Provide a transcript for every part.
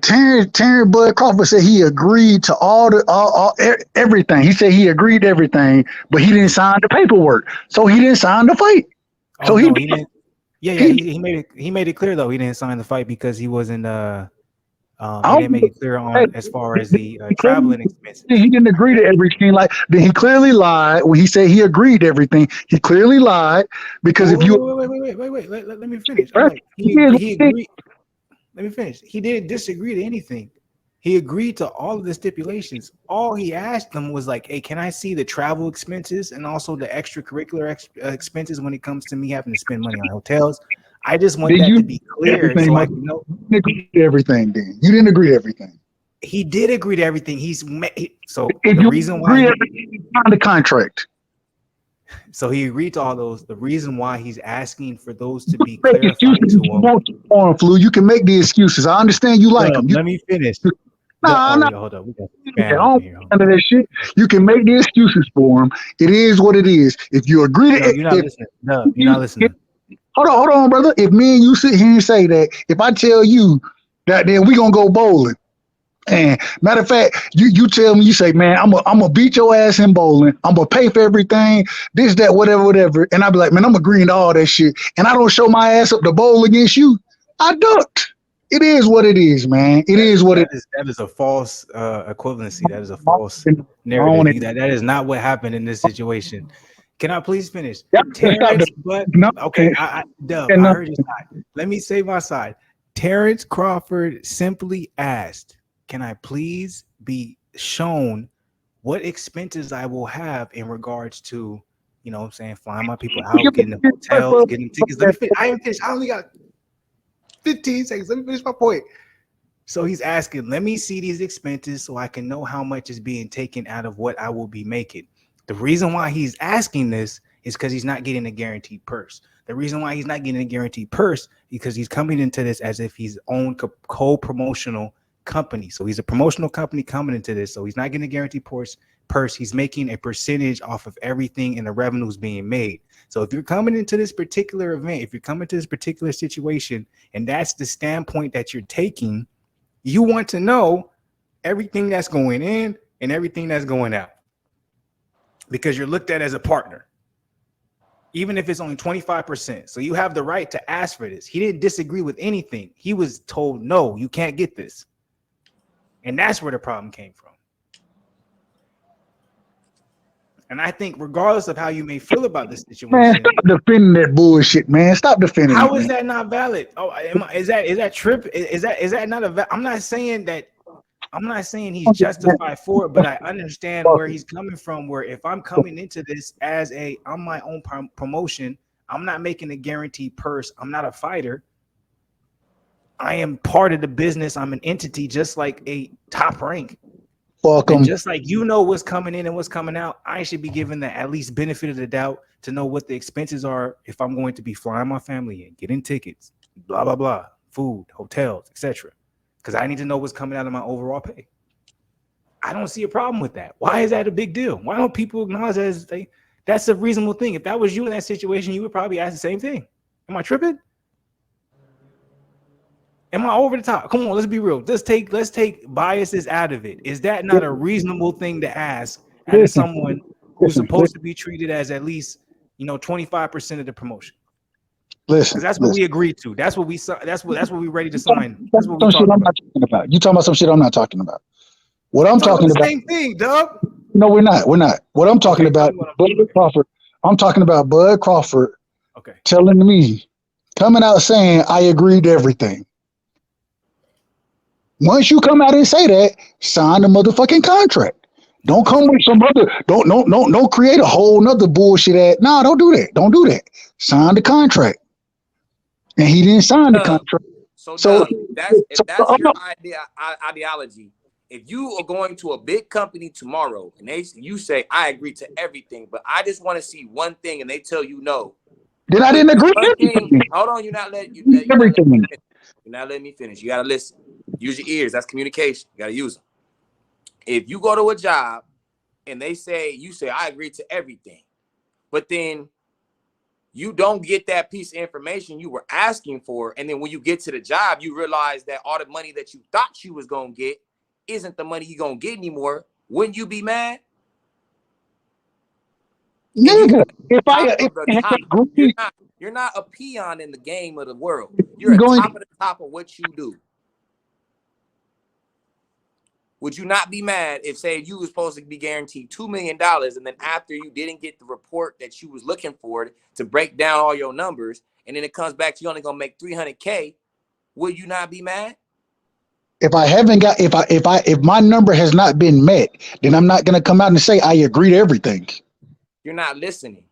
Terrence Bud Crawford said he agreed to everything. He said he agreed to everything, but he didn't sign the paperwork, so he didn't sign the fight. Oh no, he didn't. Yeah, he made it clear though he didn't sign the fight because he wasn't. He didn't make it clear on as far as the traveling expenses. He didn't agree to everything. Like then he clearly lied when he said he agreed to everything. He clearly lied because if you wait, let me finish. I'm like, he agreed. Let me finish. He didn't disagree to anything. He agreed to all of the stipulations. All he asked them was like, "Hey, can I see the travel expenses and also the extracurricular expenses when it comes to me having to spend money on hotels?" I just want that to be clear so I can know. You didn't agree to everything, then. You didn't agree to everything. He did agree to everything. So if the reason why he signed the contract. So he agreed to all those. The reason why he's asking for those to be clarified to him. You can make the excuses. I understand you like them. Let me finish. Hold up. We got that shit. You can make the excuses for him. It is what it is. If you agree to you're not listening. No, you're not listening. Hold on, brother. If me and you sit here and say that, if I tell you that, then we gonna go bowling. And matter of fact, you tell me, you say, man, I'm gonna beat your ass in bowling. I'm gonna pay for everything, this, that, whatever. And I be like, man, I'm agreeing to all that shit. And I don't show my ass up to bowl against you. I ducked. It is what it is, man. It is what it is. That is a false equivalency. That is a false narrative. That is not what happened in this situation. Can I please finish? Terrence, but okay, I heard your side. Let me say my side. Terrence Crawford simply asked, can I please be shown what expenses I will have in regards to, you know what I'm saying, flying my people out, getting them hotels, getting tickets. Let me finish. I haven't finished. I only got 15 seconds. Let me finish my point. So he's asking, let me see these expenses so I can know how much is being taken out of what I will be making. The reason why he's asking this is because he's not getting a guaranteed purse. The reason why he's not getting a guaranteed purse because he's coming into this as if he's own co-promotional company. So he's a promotional company coming into this. So he's not getting a guaranteed purse. He's making a percentage off of everything and the revenues being made. So if you're coming into this particular event, if you're coming to this particular situation, and that's the standpoint that you're taking, you want to know everything that's going in and everything that's going out. Because you're looked at as a partner, even if it's only 25%. So you have the right to ask for this. He didn't disagree with anything. He was told, no, you can't get this. And that's where the problem came from. And I think regardless of how you may feel about this situation, man, stop defending that bullshit, man. Stop defending it. How is that not valid? Oh, is that trip? Is that not a? I'm not saying that. I'm not saying he's justified for it, but I understand where he's coming from. Where if I'm coming into this as I'm my own promotion, I'm not making a guaranteed purse. I'm not a fighter. I am part of the business. I'm an entity, just like a top rank. And just like you know what's coming in and what's coming out, I should be given the at least benefit of the doubt to know what the expenses are if I'm going to be flying my family in, getting tickets, blah blah blah, food, hotels, etc. Because I need to know what's coming out of my overall pay. I don't see a problem with that. Why is that a big deal? Why don't people acknowledge that as that's a reasonable thing? If that was you in that situation, you would probably ask the same thing. Am I tripping? Am I over the top? Come on, let's be real. Let's take biases out of it. Is that not a reasonable thing to ask as someone who's supposed to be treated as at least 25% of the promotion? Listen, that's what we agreed to. That's what we ready to sign. That's what we're talking about. You talking about some shit I'm not talking about. What I'm talking about. Same thing, Doug. No, we're not. What I'm talking about, Bud Crawford. I'm talking about Bud Crawford. Okay. Telling me, coming out saying I agreed to everything. Once you come out and say that, sign the motherfucking contract. Don't come with some other. Don't create a whole nother bullshit. Nah, don't do that. Don't do that. Sign the contract. And he didn't sign the contract. So that's your ideology. If you are going to a big company tomorrow and you say I agree to everything, but I just want to see one thing, and they tell you no, then I didn't agree. Hold on, you're not letting me finish. You gotta listen. Use your ears. That's communication. You gotta use them. If you go to a job and you say I agree to everything, but then you don't get that piece of information you were asking for. And then when you get to the job, you realize that all the money that you thought you was going to get isn't the money you're going to get anymore. Wouldn't you be mad? Nigga, you're not a peon in the game of the world. You're a top of the top of what you do. Would you not be mad if, say, you was supposed to be guaranteed $2 million, and then after you didn't get the report that you was looking for to break down all your numbers, and then it comes back to you only gonna make $300K? Would you not be mad? If I haven't got, if my number has not been met, then I'm not gonna come out and say I agree to everything. You're not listening.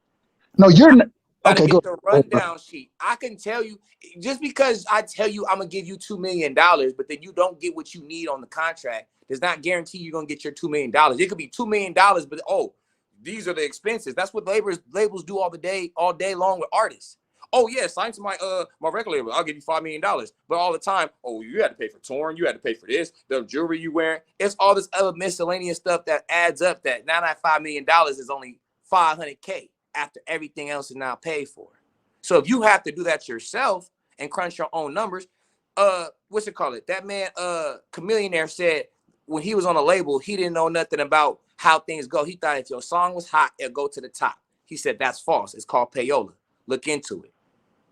No, you're not. Okay, get the rundown sheet. I can tell you, just because I tell you I'm gonna give you $2 million, but then you don't get what you need on the contract, does not guarantee you're gonna get your $2 million. It could be $2 million, but oh, these are the expenses. That's what labels do all day long with artists. Oh yeah, sign to my record label. I'll give you $5 million. But all the time, oh, you had to pay for touring, you had to pay for this, the jewelry you wearing. It's all this other miscellaneous stuff that adds up. That now that $5 million is only $500K after everything else is now paid for. So if you have to do that yourself and crunch your own numbers, what's it called? That man, Chameleonaire, said when he was on a label, he didn't know nothing about how things go. He thought if your song was hot, it'll go to the top. He said that's false. It's called payola. Look into it.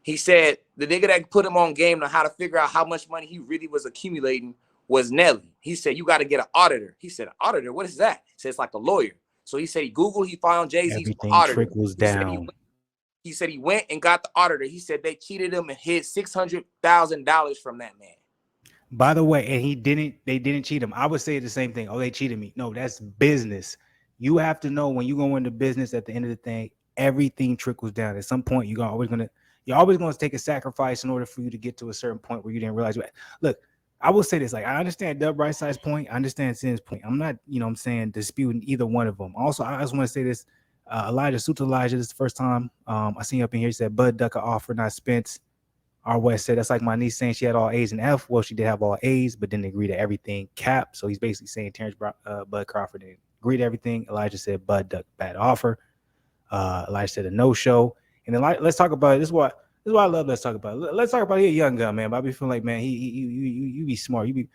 He said the nigga that put him on game on how to figure out how much money he really was accumulating was Nelly. He said, you got to get an auditor. He said, an auditor? What is that? He said, it's like a lawyer. So he said he Googled, he found Jay-Z's auditor. Trickles down. He said he went and got the auditor. He said they cheated him and hid $600,000 from that man. By the way, and they didn't cheat him. I would say the same thing. Oh, they cheated me. No, that's business. You have to know when you go into business, at the end of the thing, everything trickles down. At some point, you're always going to take a sacrifice in order for you to get to a certain point where you didn't realize. Look, I will say this, like, I understand Dubrightside point. I understand Sin's point. I'm not, disputing either one of them. Also, I just want to say this. Elijah, this is the first time I seen you up in here. He said, Bud Ducker offer, not Spence. R. West said, that's like my niece saying she had all A's and F. Well, she did have all A's, but didn't agree to everything. Cap. So he's basically saying Terence Bud Crawford didn't agree to everything. Elijah said, Bud Duck, bad offer. Elijah said a no-show. And then let's talk about it. This is what I love. Let's talk about it. Let's talk about he a young gun, man. But I be feeling like, man, you be smart. You be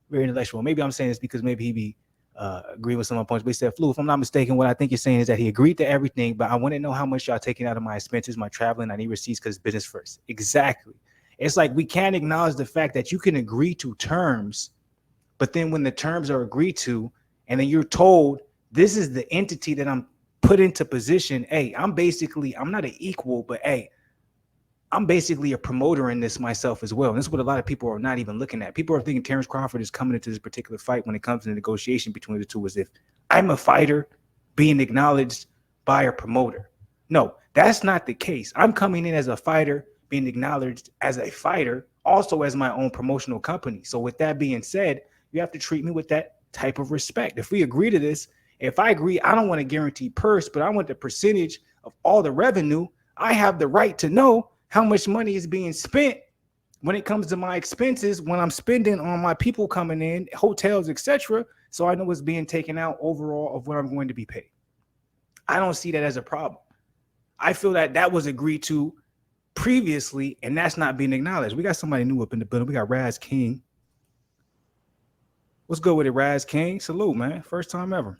very intellectual. Maybe I'm saying this because maybe he be agreeing with some of my points. But he said, Flu, if I'm not mistaken, what I think you're saying is that he agreed to everything, but I want to know how much y'all taking out of my expenses, my traveling. I need receipts because it's business first. Exactly. It's like we can't acknowledge the fact that you can agree to terms, but then when the terms are agreed to, and then you're told this is the entity that I'm put into position. Hey, I'm not an equal, but hey, I'm basically a promoter in this myself as well. And this is what a lot of people are not even looking at. People are thinking Terence Crawford is coming into this particular fight when it comes to the negotiation between the two as if I'm a fighter being acknowledged by a promoter. No, that's not the case. I'm coming in as a fighter being acknowledged as a fighter, also as my own promotional company. So with that being said, you have to treat me with that type of respect. If we agree to this, if I agree, I don't want a guaranteed purse, but I want the percentage of all the revenue. I have the right to know how much money is being spent when it comes to my expenses, when I'm spending on my people coming in, hotels, etc. So I know what's being taken out overall of what I'm going to be paid. I don't see that as a problem. I feel that was agreed to previously, and that's not being acknowledged. We got somebody new up in the building. We got Raz King. What's good with it, Raz King? Salute, man. First time ever.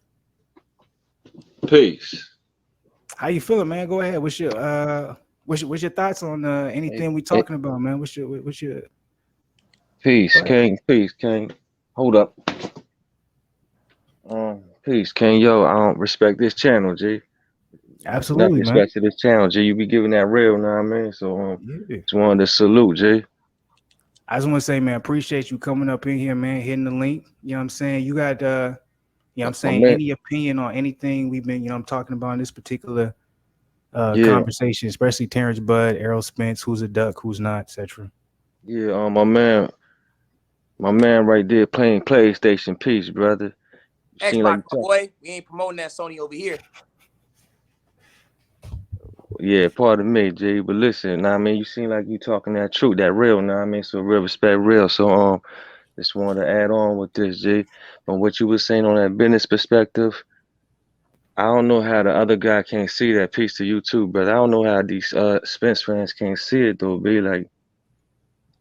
Peace. How you feeling, man? Go ahead. What's your thoughts on anything we talking about, man? What's your Peace, King. Peace, King. Hold up. Peace, King. Yo, I don't respect this channel, G. Absolutely, man. Respect to this channel, G. You be giving that real, know what I mean? So just wanted to salute, G. I just want to say, man, appreciate you coming up in here, man, hitting the link. You know what I'm saying? You got any opinion on anything we've been, I'm talking about in this particular conversation, especially Terrence Bud, Errol Spence, who's a duck, who's not, etc. Yeah, my man right there playing PlayStation. Peace, brother. Xbox, boy, we ain't promoting that Sony over here. Yeah, pardon me, G. But listen, nah, I mean, you seem like you talking that truth, that real, nah, I mean, so real respect, real. So just wanted to add on with this, G. From what you were saying on that business perspective, I don't know how the other guy can't see that. Piece to you too, brother. I don't know how these Spence fans can't see it though. Be like,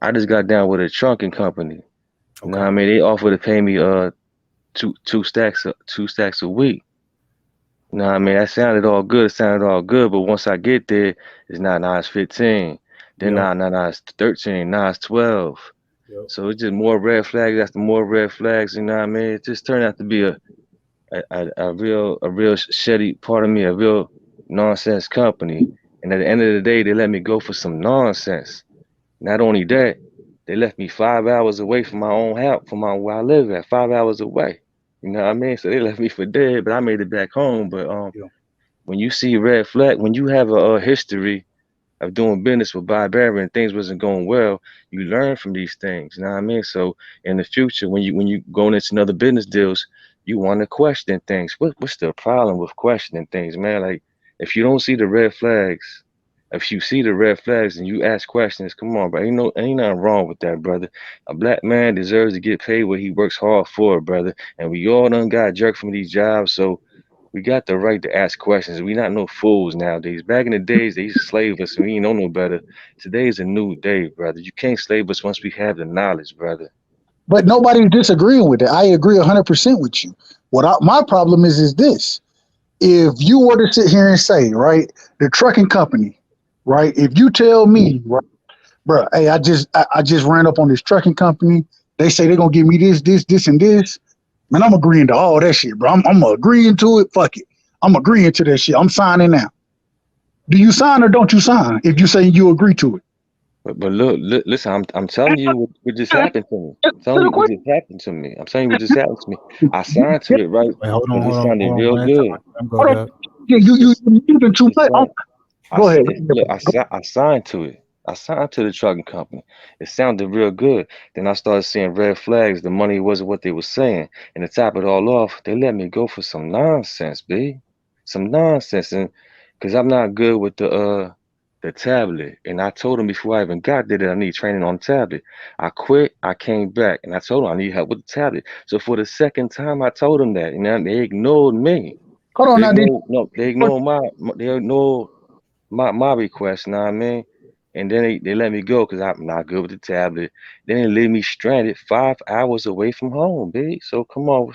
I just got down with a trucking company. You know what I mean? They offered to pay me two stacks a week. You know what I mean? That sounded all good. It sounded all good, but once I get there, it's not now it's 15. Then now it's 13. Now it's 12. Yep. So it's just more red flags after more red flags. You know what I mean? It just turned out to be a real shitty part of me, a real nonsense company. And at the end of the day, they let me go for some nonsense. Not only that, they left me 5 hours away from my own house, from where I live at, 5 hours away. You know what I mean? So they left me for dead, but I made it back home. But when you see red flag, when you have a history of doing business with Barbarian, things wasn't going well, you learn from these things. You know what I mean? So in the future, when you going into another business deals, you want to question things. What's the problem with questioning things, man? Like if you don't see the red flags, if you see the red flags and you ask questions, come on, bro. Ain't nothing wrong with that, brother. A black man deserves to get paid what he works hard for, brother. And we all done got jerked from these jobs, so we got the right to ask questions. We not no fools nowadays. Back in the days, they used to slave us, and we ain't know no better. Today's a new day, brother. You can't slave us once we have the knowledge, brother. But nobody's disagreeing with it. I agree 100% with you. My problem is this: if you were to sit here and say, right, the trucking company, right, if you tell me, right, bro, hey, I just ran up on this trucking company. They say they're gonna give me this, and this. Man, I'm agreeing to all that shit, bro. I'm agreeing to it. Fuck it. I'm agreeing to that shit. I'm signing now. Do you sign or don't you sign? If you say you agree to it. But look, listen, I'm telling you what just happened to me. I'm telling you what just happened to me. I'm telling you what just happened to me. I signed to it, right? Wait, hold Because it on. sounded real good. Yeah, you moving too much. Go ahead. Look, I signed to it. I signed to the trucking company. It sounded real good. Then I started seeing red flags. The money wasn't what they were saying. And to top it all off, they let me go for some nonsense, B. Some nonsense. And because I'm not good with the tablet. And I told them before I even got there that I need training on tablet. I quit, I came back, and I told them I need help with the tablet. So for the second time I told them that, and they ignored me. Hold on They now. ignored no, they ignored my request, you know what I mean? And then they let me go because I'm not good with the tablet. Then they leave me stranded 5 hours away from home, B. So come on,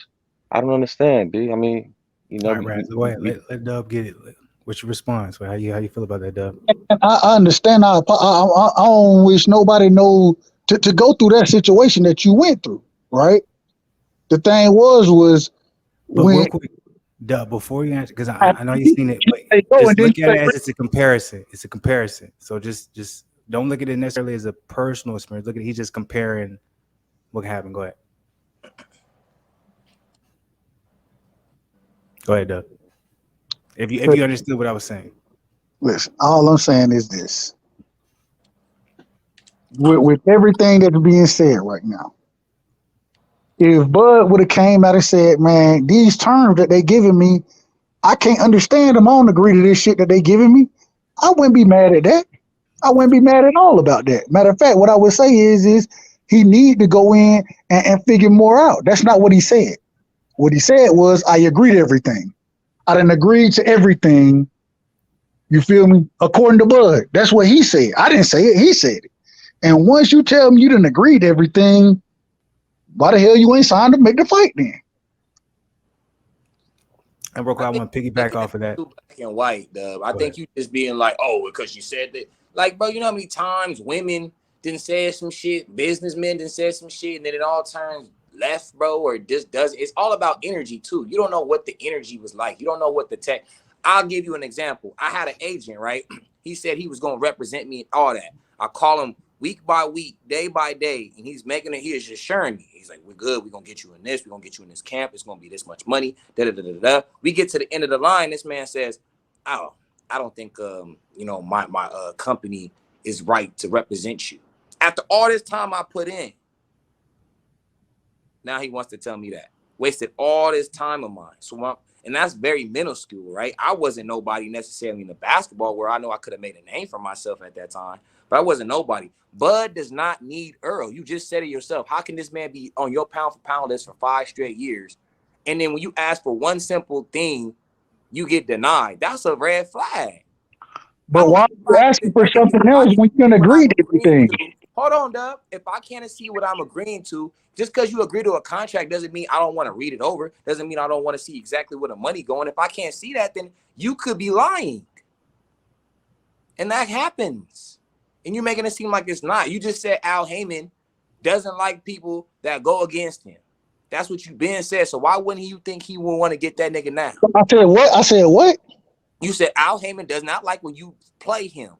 I don't understand, B. I mean, you know, All right, Brad. So go ahead. Let Dub get it. What's your response? How you feel about that, Dub? I understand. I don't wish nobody know to go through that situation that you went through, right? The thing was But when real quick, Dub, before you answer, because I know you've seen it, but and just then look at it as it's a comparison. It's a comparison. So just don't look at it necessarily as a personal experience. Look at it, he's just comparing what happened. Go ahead. Go ahead, Dub. If you understood what I was saying. listen, all I'm saying is this: with everything that's being said right now, if Bud would have came out and said, "Man, these terms that they giving me, I can't understand them. I don't agree to this shit that they giving me," I wouldn't be mad at that. I wouldn't be mad at all about that. Matter of fact, what I would say is he need to go in and figure more out. That's not what he said. What he said was, I agree to everything. I didn't agree to everything. You feel me? According to Bud. That's what he said. I didn't say it. He said it. And once you tell me you didn't agree to everything, why the hell you ain't signed to make the fight then? And real quick, I want to piggyback off of that. Black and white, Dub. I think you just being like, oh, because you said that. Like, bro, you know how many times women didn't say some shit, businessmen didn't say some shit, and then it all turns left, bro, or just does. It's all about energy, too. You don't know what the energy was like. You don't know what the tech. I'll give you an example. I had an agent, right? He said he was going to represent me and all that. I call him week by week, day by day, and he's making it. He is assuring me. He's like, "We're good. We're gonna get you in this. We're gonna get you in this camp. It's gonna be this much money." Da da da da da. We get to the end of the line. This man says, "Oh, I don't think my company is right to represent you." After all this time I put in, now he wants to tell me that wasted all this time of mine. And that's very minuscule, right? I wasn't nobody necessarily in the basketball where I know I could have made a name for myself at that time, but I wasn't nobody. Bud does not need Earl. You just said it yourself. How can this man be on your pound for pound list for 5 straight years? And then when you ask for one simple thing, you get denied. That's a red flag. But why are you asking for something else when you can agree to everything? Hold on, Dub. If I can't see what I'm agreeing to, just because you agree to a contract doesn't mean I don't want to read it over. Doesn't mean I don't want to see exactly where the money going. If I can't see that, then you could be lying. And that happens. And you're making it seem like it's not. You just said Al Heyman doesn't like people that go against him. That's what you've been said. So why wouldn't you think he would want to get that nigga now? I said what? I said what? You said Al Heyman does not like when you play him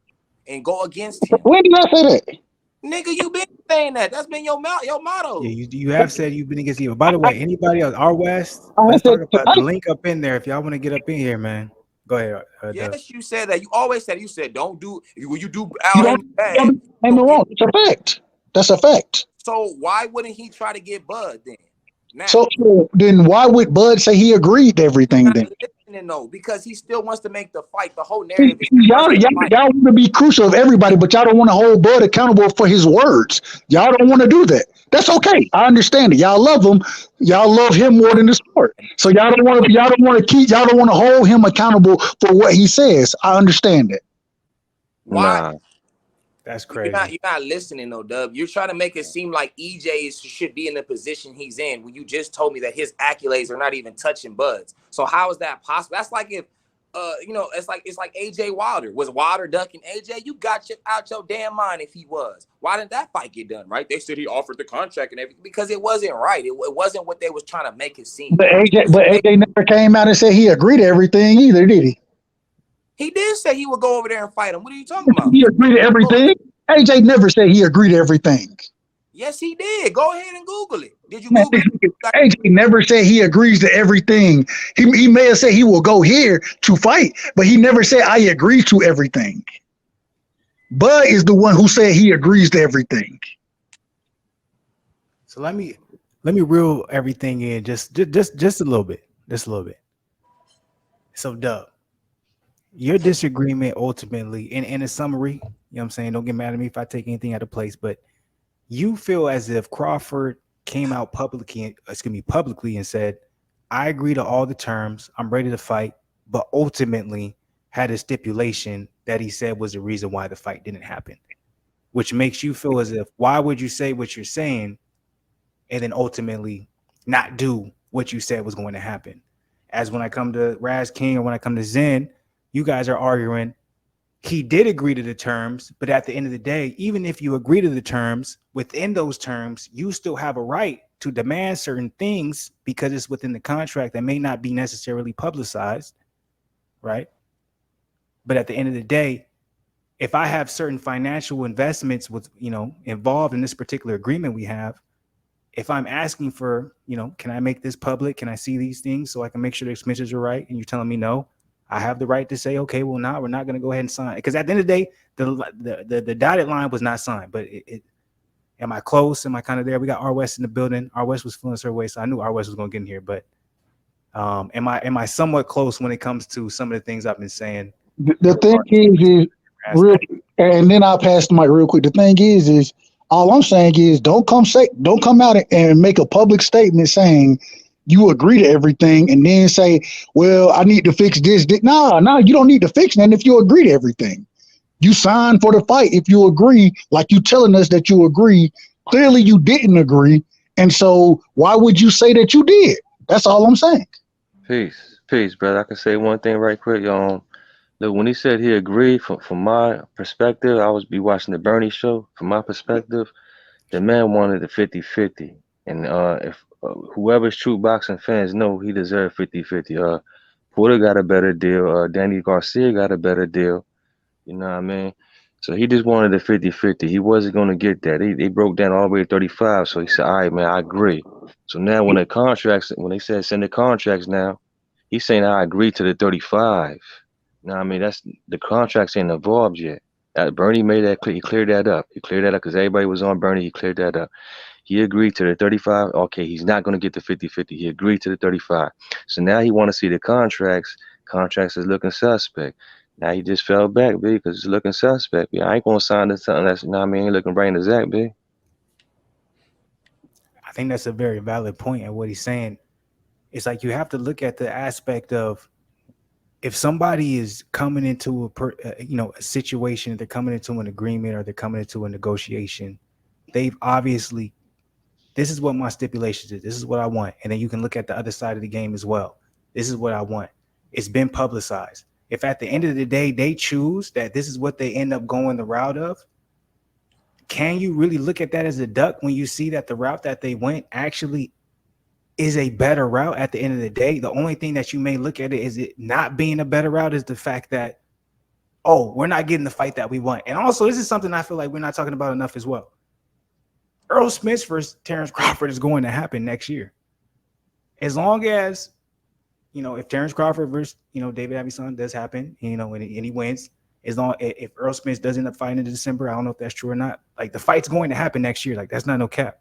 and go against him. When did I say that? Nigga, you been saying that. That's been your motto. Yeah, you have said you've been against evil. By the way, anybody else, R West, let's talk about the link up in there. If y'all want to get up in here, man, go ahead. Yes, you said that. You always said. You said don't do when you do Al Heyman bad. Wrong. It's a fact. That's a fact. So why wouldn't he try to get Bud then? Now, so then why would Bud say he agreed to everything then? No, because he still wants to make the fight. The whole narrative is y'all want to be crucial of everybody, but y'all don't want to hold Bud accountable for his words. Y'all don't want to do that. That's okay. I understand it. Y'all love him. Y'all love him more than the sport. So y'all don't want to hold him accountable for what he says. I understand it. Why? Nah. That's crazy. You're not listening, though, Dub. You're trying to make it seem like EJ should be in the position he's in when you just told me that his accolades are not even touching Bud's. So how is that possible? That's like if, it's like AJ Wilder. Was Wilder ducking AJ? You got out your damn mind if he was. Why didn't that fight get done, right? They said he offered the contract and everything because it wasn't right. It wasn't what they was trying to make it seem. But AJ never came out and said he agreed to everything either, did he? He did say he would go over there and fight him. What are you talking about? He agreed to everything. AJ never said he agreed to everything. Yes, he did. Go ahead and Google it. Did you Google it? AJ never said he agrees to everything. He may have said he will go here to fight, but he never said I agree to everything. Bud is the one who said he agrees to everything. So let me reel everything in just a little bit. Just a little bit. So Dub, your disagreement ultimately, in a summary, you know what I'm saying? Don't get mad at me if I take anything out of place, but you feel as if Crawford came out publicly and said, I agree to all the terms, I'm ready to fight, but ultimately had a stipulation that he said was the reason why the fight didn't happen, which makes you feel as if, why would you say what you're saying and then ultimately not do what you said was going to happen? As when I come to Raz King or when I come to Zen, you guys are arguing he did agree to the terms, but at the end of the day, even if you agree to the terms, within those terms, you still have a right to demand certain things because it's within the contract that may not be necessarily publicized, right? But at the end of the day, if I have certain financial investments with, involved in this particular agreement we have, if I'm asking for, can I make this public? Can I see these things so I can make sure the expenses are right? And you're telling me no, I have the right to say, okay, well, we're not going to go ahead and sign it. Because at the end of the day, the dotted line was not signed. But am I close? Am I kind of there? We got R West in the building. R West was feeling her way, so I knew R West was going to get in here. But am I somewhat close when it comes to some of the things I've been saying? The thing is and then I'll pass the mic real quick. The thing is all I'm saying is don't come out and make a public statement saying you agree to everything and then say, well, I need to fix this. No, you don't need to fix nothing if you agree to everything. You sign for the fight if you agree, like you telling us that you agree. Clearly you didn't agree. And so why would you say that you did? That's all I'm saying. Peace, brother. I can say one thing right quick. Look, when he said he agreed, from my perspective, I was watching the Bernie show. From my perspective, the man wanted the 50-50. And if whoever's true boxing fans know, he deserved 50-50. Porter got a better deal. Danny Garcia got a better deal. You know what I mean? So he just wanted the 50-50. He wasn't going to get that. They broke down all the way to 35. So he said, all right, man, I agree. So now when they said send the contracts now, he's saying I agree to the 35. You know what I mean? That's the contracts ain't involved yet. Bernie made that clear. He cleared that up. Because everybody was on Bernie. He cleared that up. He agreed to the 35. Okay, he's not going to get the 50-50. He agreed to the 35. So now he want to see the contracts. Contracts is looking suspect. Now he just fell back, B, because it's looking suspect. B. I ain't going to sign to something that's, looking brain to Zach, B. I think that's a very valid point. And what he's saying, it's like you have to look at the aspect of if somebody is coming into a situation, they're coming into an agreement or they're coming into a negotiation, they've obviously, this is what my stipulations is. This is what I want. And then you can look at the other side of the game as well. This is what I want. It's been publicized. If at the end of the day, they choose that this is what they end up going the route of, can you really look at that as a duck when you see that the route that they went actually is a better route at the end of the day? The only thing that you may look at it is it not being a better route is the fact that, oh, we're not getting the fight that we want. And also, this is something I feel like we're not talking about enough as well. Errol Spence versus Terence Crawford is going to happen next year. As long as, if Terence Crawford versus, David Avison does happen, and he wins, as long if Errol Spence does end up fighting in December, I don't know if that's true or not. Like, the fight's going to happen next year. Like, that's not no cap.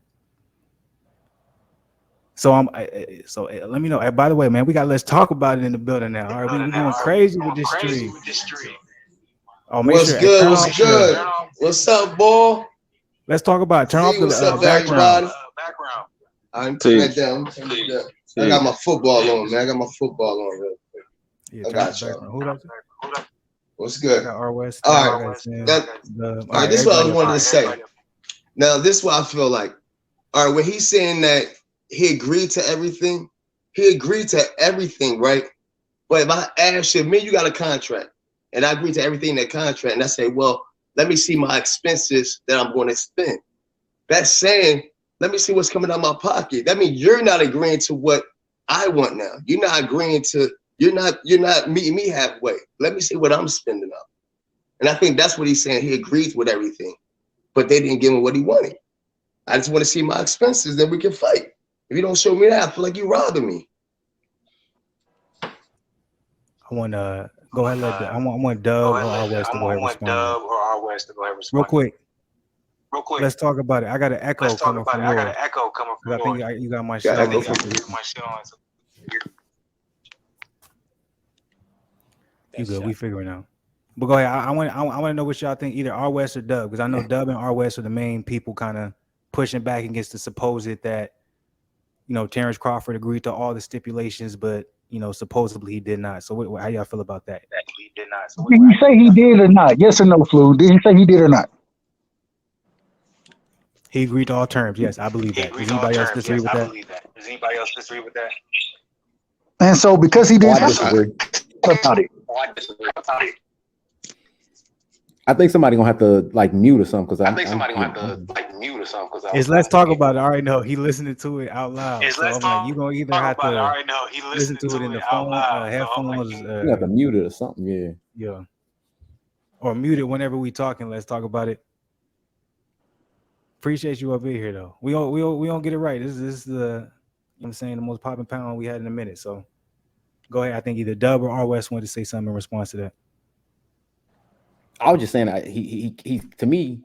So let me know. By the way, man, we got Let's Talk About It in the building now. All right, we're going crazy with this stream. Oh, what's good? What's good? What's up, boy? Let's talk about it. Turn off the background. I'm turning that down. I got my football on, man. I got my football on real quick. Yeah, I got you. What's good? All right. All right. This is what I wanted to say. Now, this is what I feel like. All right, when he's saying that he agreed to everything, right? But if I ask you, you got a contract, and I agree to everything in that contract, and I say, well, let me see my expenses that I'm going to spend. That's saying, let me see what's coming out of my pocket. That means you're not agreeing to what I want now. You're not agreeing to, you're not meeting me halfway. Let me see what I'm spending on. And I think that's what he's saying. He agrees with everything, but they didn't give him what he wanted. I just want to see my expenses, then we can fight. If you don't show me that, I feel like you're robbing me. I want to go ahead. I want Dub or R West to go ahead and respond. Real quick. Let's talk about it. I got an echo coming from yours. I think you got my shit on. You good? We figuring out. But go ahead. I want to know what y'all think. Either R West or Dub, because I know Dub and R West are the main people kind of pushing back against the supposed that Terence Crawford agreed to all the stipulations, but supposedly he did not. So how y'all feel about that? Did he say he did or not? Yes or no, Flu? Did he say he did or not? He agreed to all terms. Yes, I believe that. Does anybody else disagree with that? And so because he did disagree about it. I think somebody gonna have to mute or something because mute or something. It's Let's Talk About It. I already know he listening to it out loud. So I'm like, you gonna either have to listen to it in the phone, headphones. You have to mute it or something. Yeah. Or mute it whenever we talking. Let's talk about it. Appreciate you up here though. We don't get it right. This is the I'm saying the most popping pound we had in a minute. So go ahead. I think either Dub or R West wanted to say something in response to that. I was just saying he to me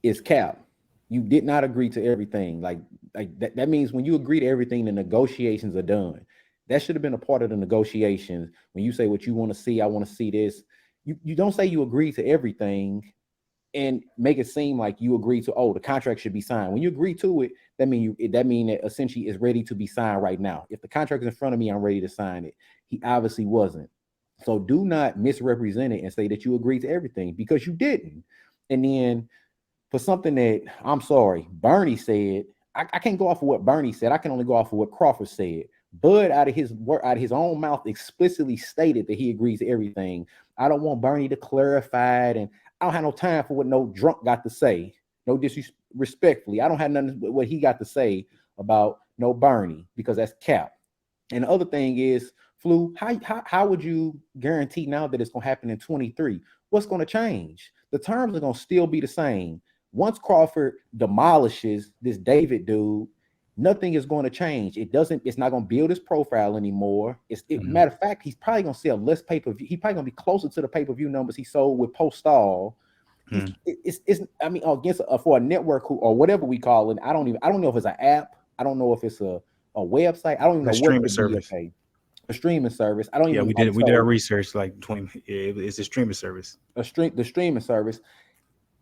is cap. You did not agree to everything. Like that means when you agree to everything, the negotiations are done. That should have been a part of the negotiations. When you say what you want to see, I want to see this. You don't say you agree to everything and make it seem like you agree to, the contract should be signed. When you agree to it, that mean that essentially is ready to be signed right now. If the contract is in front of me, I'm ready to sign it. He obviously wasn't. So do not misrepresent it and say that you agreed to everything because you didn't. And then for something that, I'm sorry, Bernie said, I can't go off of what Bernie said. I can only go off of what Crawford said. Bud out of his own mouth explicitly stated that he agrees to everything. I don't want Bernie to clarify it, and I don't have no time for what no drunk got to say. No disrespectfully. I don't have nothing but what he got to say about no Bernie because that's cap. And the other thing is, Flu, how would you guarantee now that it's going to happen in 23? What's going to change? The terms are going to still be the same. Once Crawford demolishes this David dude, nothing is going to change. It's not going to build his profile anymore. Matter of fact, he's probably going to sell less pay-per-view. He's probably going to be closer to the pay-per-view numbers he sold with Postal. Against for a network or whatever we call it. I don't know if it's an app. I don't know if it's a website. I don't even know what the service. A streaming service. I don't even. Yeah, we did our research it's a streaming service. The streaming service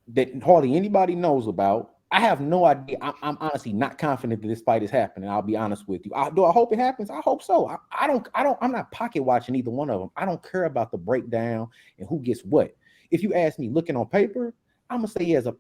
that hardly anybody knows about. I have no idea. I'm honestly not confident that this fight is happening. I'll be honest with you. Do I hope it happens? I hope so. I'm not pocket watching either one of them. I don't care about the breakdown and who gets what. If you ask me looking on paper, I'm gonna say as an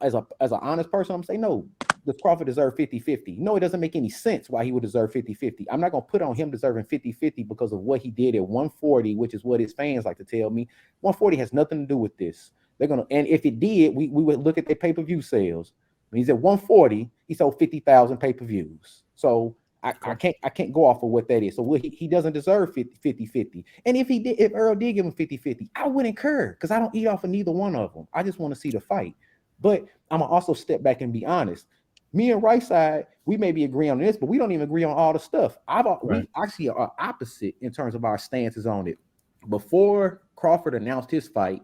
honest person, I'm gonna say no. Does Crawford deserve 50-50? No, it doesn't make any sense why he would deserve 50-50. I'm not gonna put on him deserving 50-50 because of what he did at 140, which is what his fans like to tell me. 140 has nothing to do with this. They're gonna, and if it did, we would look at their pay-per-view sales. When he's at 140, he sold 50,000 pay-per-views. So I can't go off of what that is. So he doesn't deserve 50-50. And if Earl did give him 50-50, I wouldn't care because I don't eat off of neither one of them. I just want to see the fight. But I'm gonna also step back and be honest. Me and Right Side, we maybe agree on this, but we don't even agree on all the stuff. We actually are opposite in terms of our stances on it. Before Crawford announced his fight,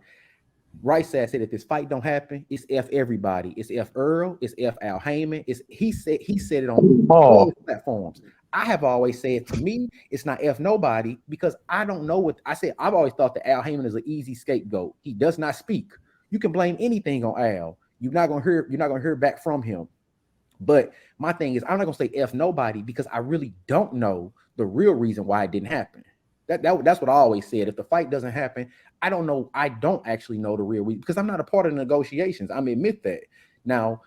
Right Side said if this fight don't happen, it's F everybody. It's F Earl, it's F Al Heyman. He said it on all platforms. I have always said, to me, it's not F nobody because I don't know what I said. I've always thought that Al Heyman is an easy scapegoat. He does not speak. You can blame anything on Al. You're not gonna hear back from him. But my thing is, I'm not gonna say F nobody because I really don't know the real reason why it didn't happen. That's what I always said. If the fight doesn't happen, I don't know. I don't actually know the real reason because I'm not a part of the negotiations. I admit that. Now,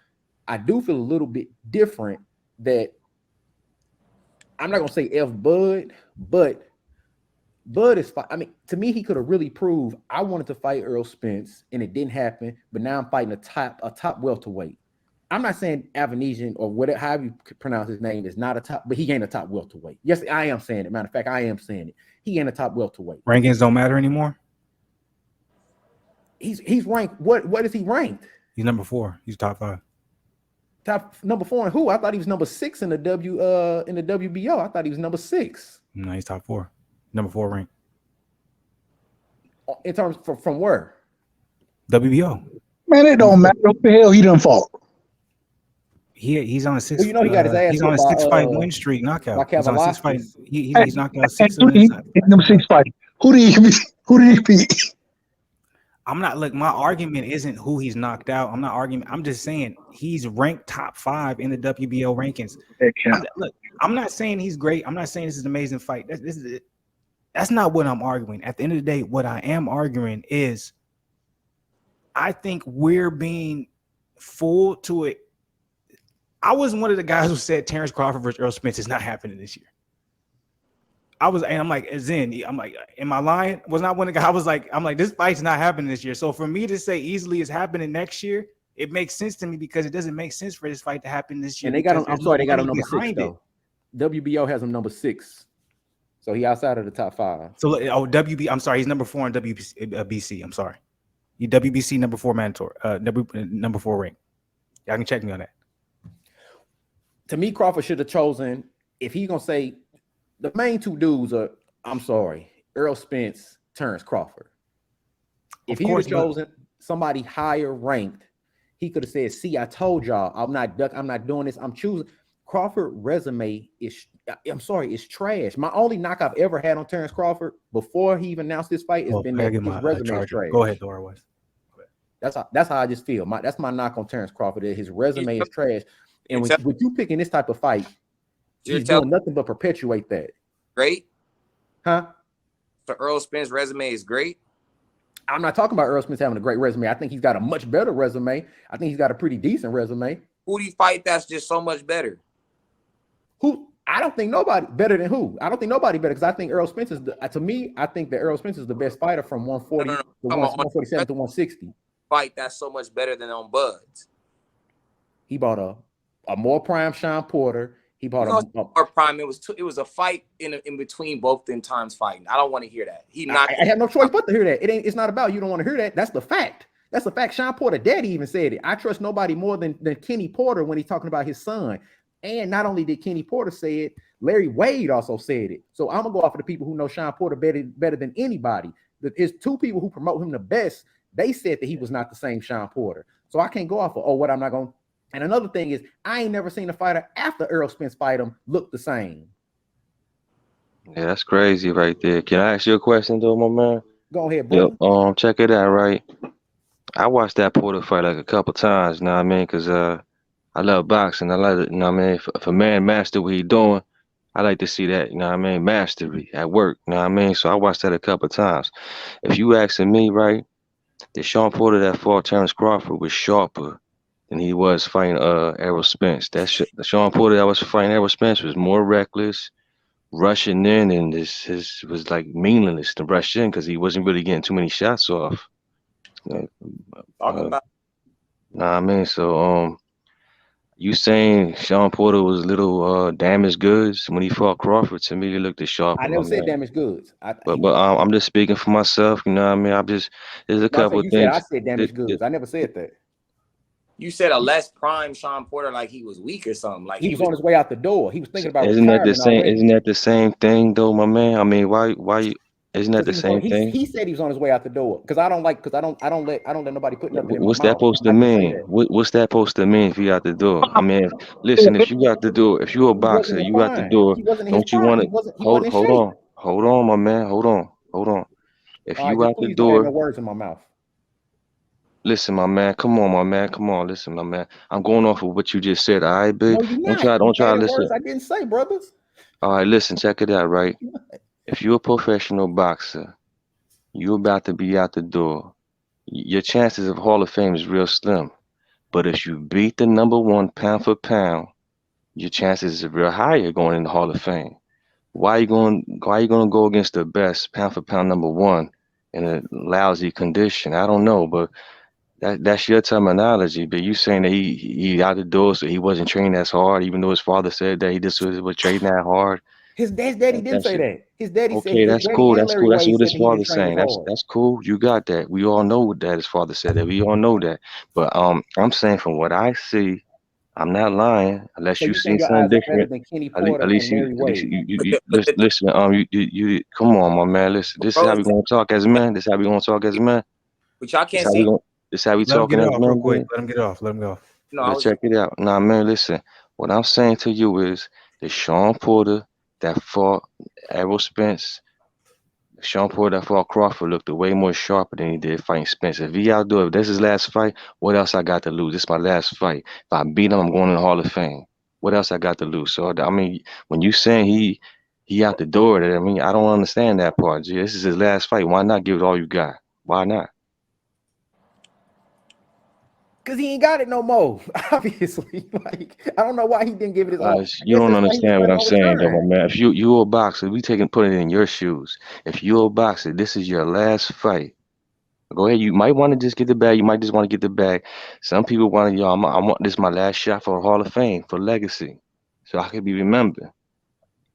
I do feel a little bit different that I'm not gonna say F Bud, but Bud is. I mean, to me, he could have really proved I wanted to fight Errol Spence and it didn't happen. But now I'm fighting a top welterweight. I'm not saying Avanesian or whatever, however you pronounce his name, is not a top, but he ain't a top welterweight. Yes, I am saying it. Matter of fact, I am saying it. He ain't a top welterweight. Rankings don't matter anymore. He's ranked. What is he ranked? He's number 4. He's top 5. Top number 4 and who? I thought he was number 6 in the WBO. I thought he was number 6. No, he's top 4. Number 4 rank. In terms from where? WBO. Man, it don't matter. What the hell he done fought? He's on a 6. Well, he got his ass. He's on a 6-fight win streak knockout. He's on a 6 fight. He's knocked out 6 of them 6 fights. Who did he beat? I'm not. Look, my argument isn't who he's knocked out. I'm not arguing. I'm just saying he's ranked top 5 in the WBO rankings. I'm not saying he's great. I'm not saying this is an amazing fight. That's not what I'm arguing. At the end of the day, what I am arguing is I think we're being fooled to it. I was one of the guys who said Terence Crawford versus Errol Spence is not happening this year. I'm like, Zen, I'm like, am I lying? Was not one of the guys. I'm like, this fight's not happening this year. So for me to say easily it's happening next year, it makes sense to me because it doesn't make sense for this fight to happen this year. And they got him. I'm sorry, they got him number 6 though. WBO has him number 6, so he outside of the top 5. So WB, I'm sorry, he's number 4 in WBC. I'm sorry, he WBC number 4 mandatory, number 4 rank. Y'all can check me on that. To me, Crawford should have chosen, if he's gonna say the main 2 dudes are, I'm sorry, Errol Spence, Terence Crawford. If he would have chosen somebody higher ranked, he could have said, see, I told y'all, I'm not doing this. I'm choosing. Crawford resume is, I'm sorry, it's trash. My only knock I've ever had on Terence Crawford before he even announced this fight has been that his resume is trash. Go ahead, Dora West. That's how I just feel. That's my knock on Terence Crawford. His resume is trash. And with you picking this type of fight, he's doing nothing but perpetuate that. Great? Huh? So Errol Spence's resume is great? I'm not talking about Errol Spence having a great resume. I think he's got a much better resume. I think he's got a pretty decent resume. Who do you fight that's just so much better? Who? I don't think nobody better than who. I don't think nobody better because I think Errol Spence is to me, I think that Errol Spence is the best fighter from 140 to 147 to 160. Fight that's so much better than on Bud's. He bought a more prime Sean Porter. He bought a more prime. It was a fight in between both them times fighting. I don't want to hear that. I had no choice but to hear that. It's not about you don't want to hear that. That's the fact. That's the fact. Sean Porter daddy even said it. I trust nobody more than Kenny Porter when he's talking about his son. And not only did Kenny Porter say it, Larry Wade also said it. So I'm gonna go off of the people who know Sean Porter better than anybody. There's 2 people who promote him the best. They said that he was not the same Sean Porter. So I can't go off of what I'm not going. And another thing is, I ain't never seen a fighter after Errol Spence fight him look the same. Yeah, that's crazy right there. Can I ask you a question though, my man? Go ahead, bro. Yep. Check it out, right? I watched that Porter fight like a couple times, you know what I mean? Because I love boxing. I like it, you know what I mean? If a man master what he doing, I like to see that, you know what I mean? Mastery at work, you know what I mean? So I watched that a couple of times. If you asking me, right, the Sean Porter that fought Terence Crawford was sharper than he was fighting Errol Spence. The Sean Porter that was fighting Errol Spence was more reckless, rushing in, and his was like meaningless to rush in because he wasn't really getting too many shots off. Uh, Talk about Nah, I mean, so you saying Sean Porter was little damaged goods when he fought Crawford? To me, he looked as I sharper, my never said man. damaged goods. But I'm just speaking for myself. You know what I mean? I'm just there's a No, I said couple of you said I things. said damaged goods. I never said that. you said a less prime Sean Porter like he was weak or something. Like He he was was on his way out the door. He was thinking about Isn't that the retirement same? already. Isn't that the same thing though, my man? I mean, why? Isn't that Because the he was on, same thing? he said he was on his way out the door. Because I don't let nobody put nothing in my What's that mouth. supposed to I can say mean? that. What's that supposed to mean if you out the door? I mean, listen, if you got the door, if you're a He wasn't boxer, in you got the prime. door. He wasn't in his Don't you prime. want He to wasn't in shape. hold on, my man, hold on. If All right, you just out the please don't add no door, words in my mouth. listen, my man, come on, my man, come on, listen, my man. I'm going off of what you just said, all right, No, babe. you're not. You Don't try to added listen. words I didn't say, brothers. All right, listen, check it out, right? If you're a professional boxer, you're about to be out the door. Your chances of Hall of Fame is real slim. But if you beat the number one pound for pound, your chances is real higher going in the Hall of Fame. Why you going to go against the best pound for pound number one in a lousy condition? I don't know, but that's your terminology. But you saying that he out the door, so he wasn't training as hard, even though his father said that he just was training that hard. His daddy didn't That's say it. that. His daddy said Okay, his that's daddy cool. and That's Larry cool. That's Wade what said his that he didn't father's train as saying. hard. That's cool. You got that. We all know that his father said that. We all know that. But I'm saying from what I see, I'm not lying. Unless So you you saying seen your something eyes are better different. than Kenny Porter and Larry Wade? You but the, listen. You come on, my man. Listen. This is how bro, we gonna talk as men. This is how we gonna talk as men. but y'all This can't how we see. gonna. This how we Let him talking get it as off real men, quick. dude. Let him get it off. Let him go. No, I But was check it out. Nah, man. Listen. What I'm saying to you is the Sean Porter that fought Errol Spence. Sean Porter that fought Crawford looked way more sharper than he did fighting Spence. If he outdo, if this is his last fight, what else I got to lose? This is my last fight. If I beat him, I'm going in the Hall of Fame. What else I got to lose? So I mean, when you saying he out the door, I mean, I don't understand that part. Gee, this is his last fight. Why not give it all you got? Why not? Because he ain't got it no more. Obviously, like I don't know why he didn't give it his all. I You guess don't that's why he was understand what planning I'm on saying, though, my retiring. man. If you a boxer, we put it in your shoes. If you're a boxer, this is your last fight. Go ahead. You might want to just get the bag. You might just want to get the bag. Some people want to, I want this my last shot for Hall of Fame, for legacy. So I could be remembered.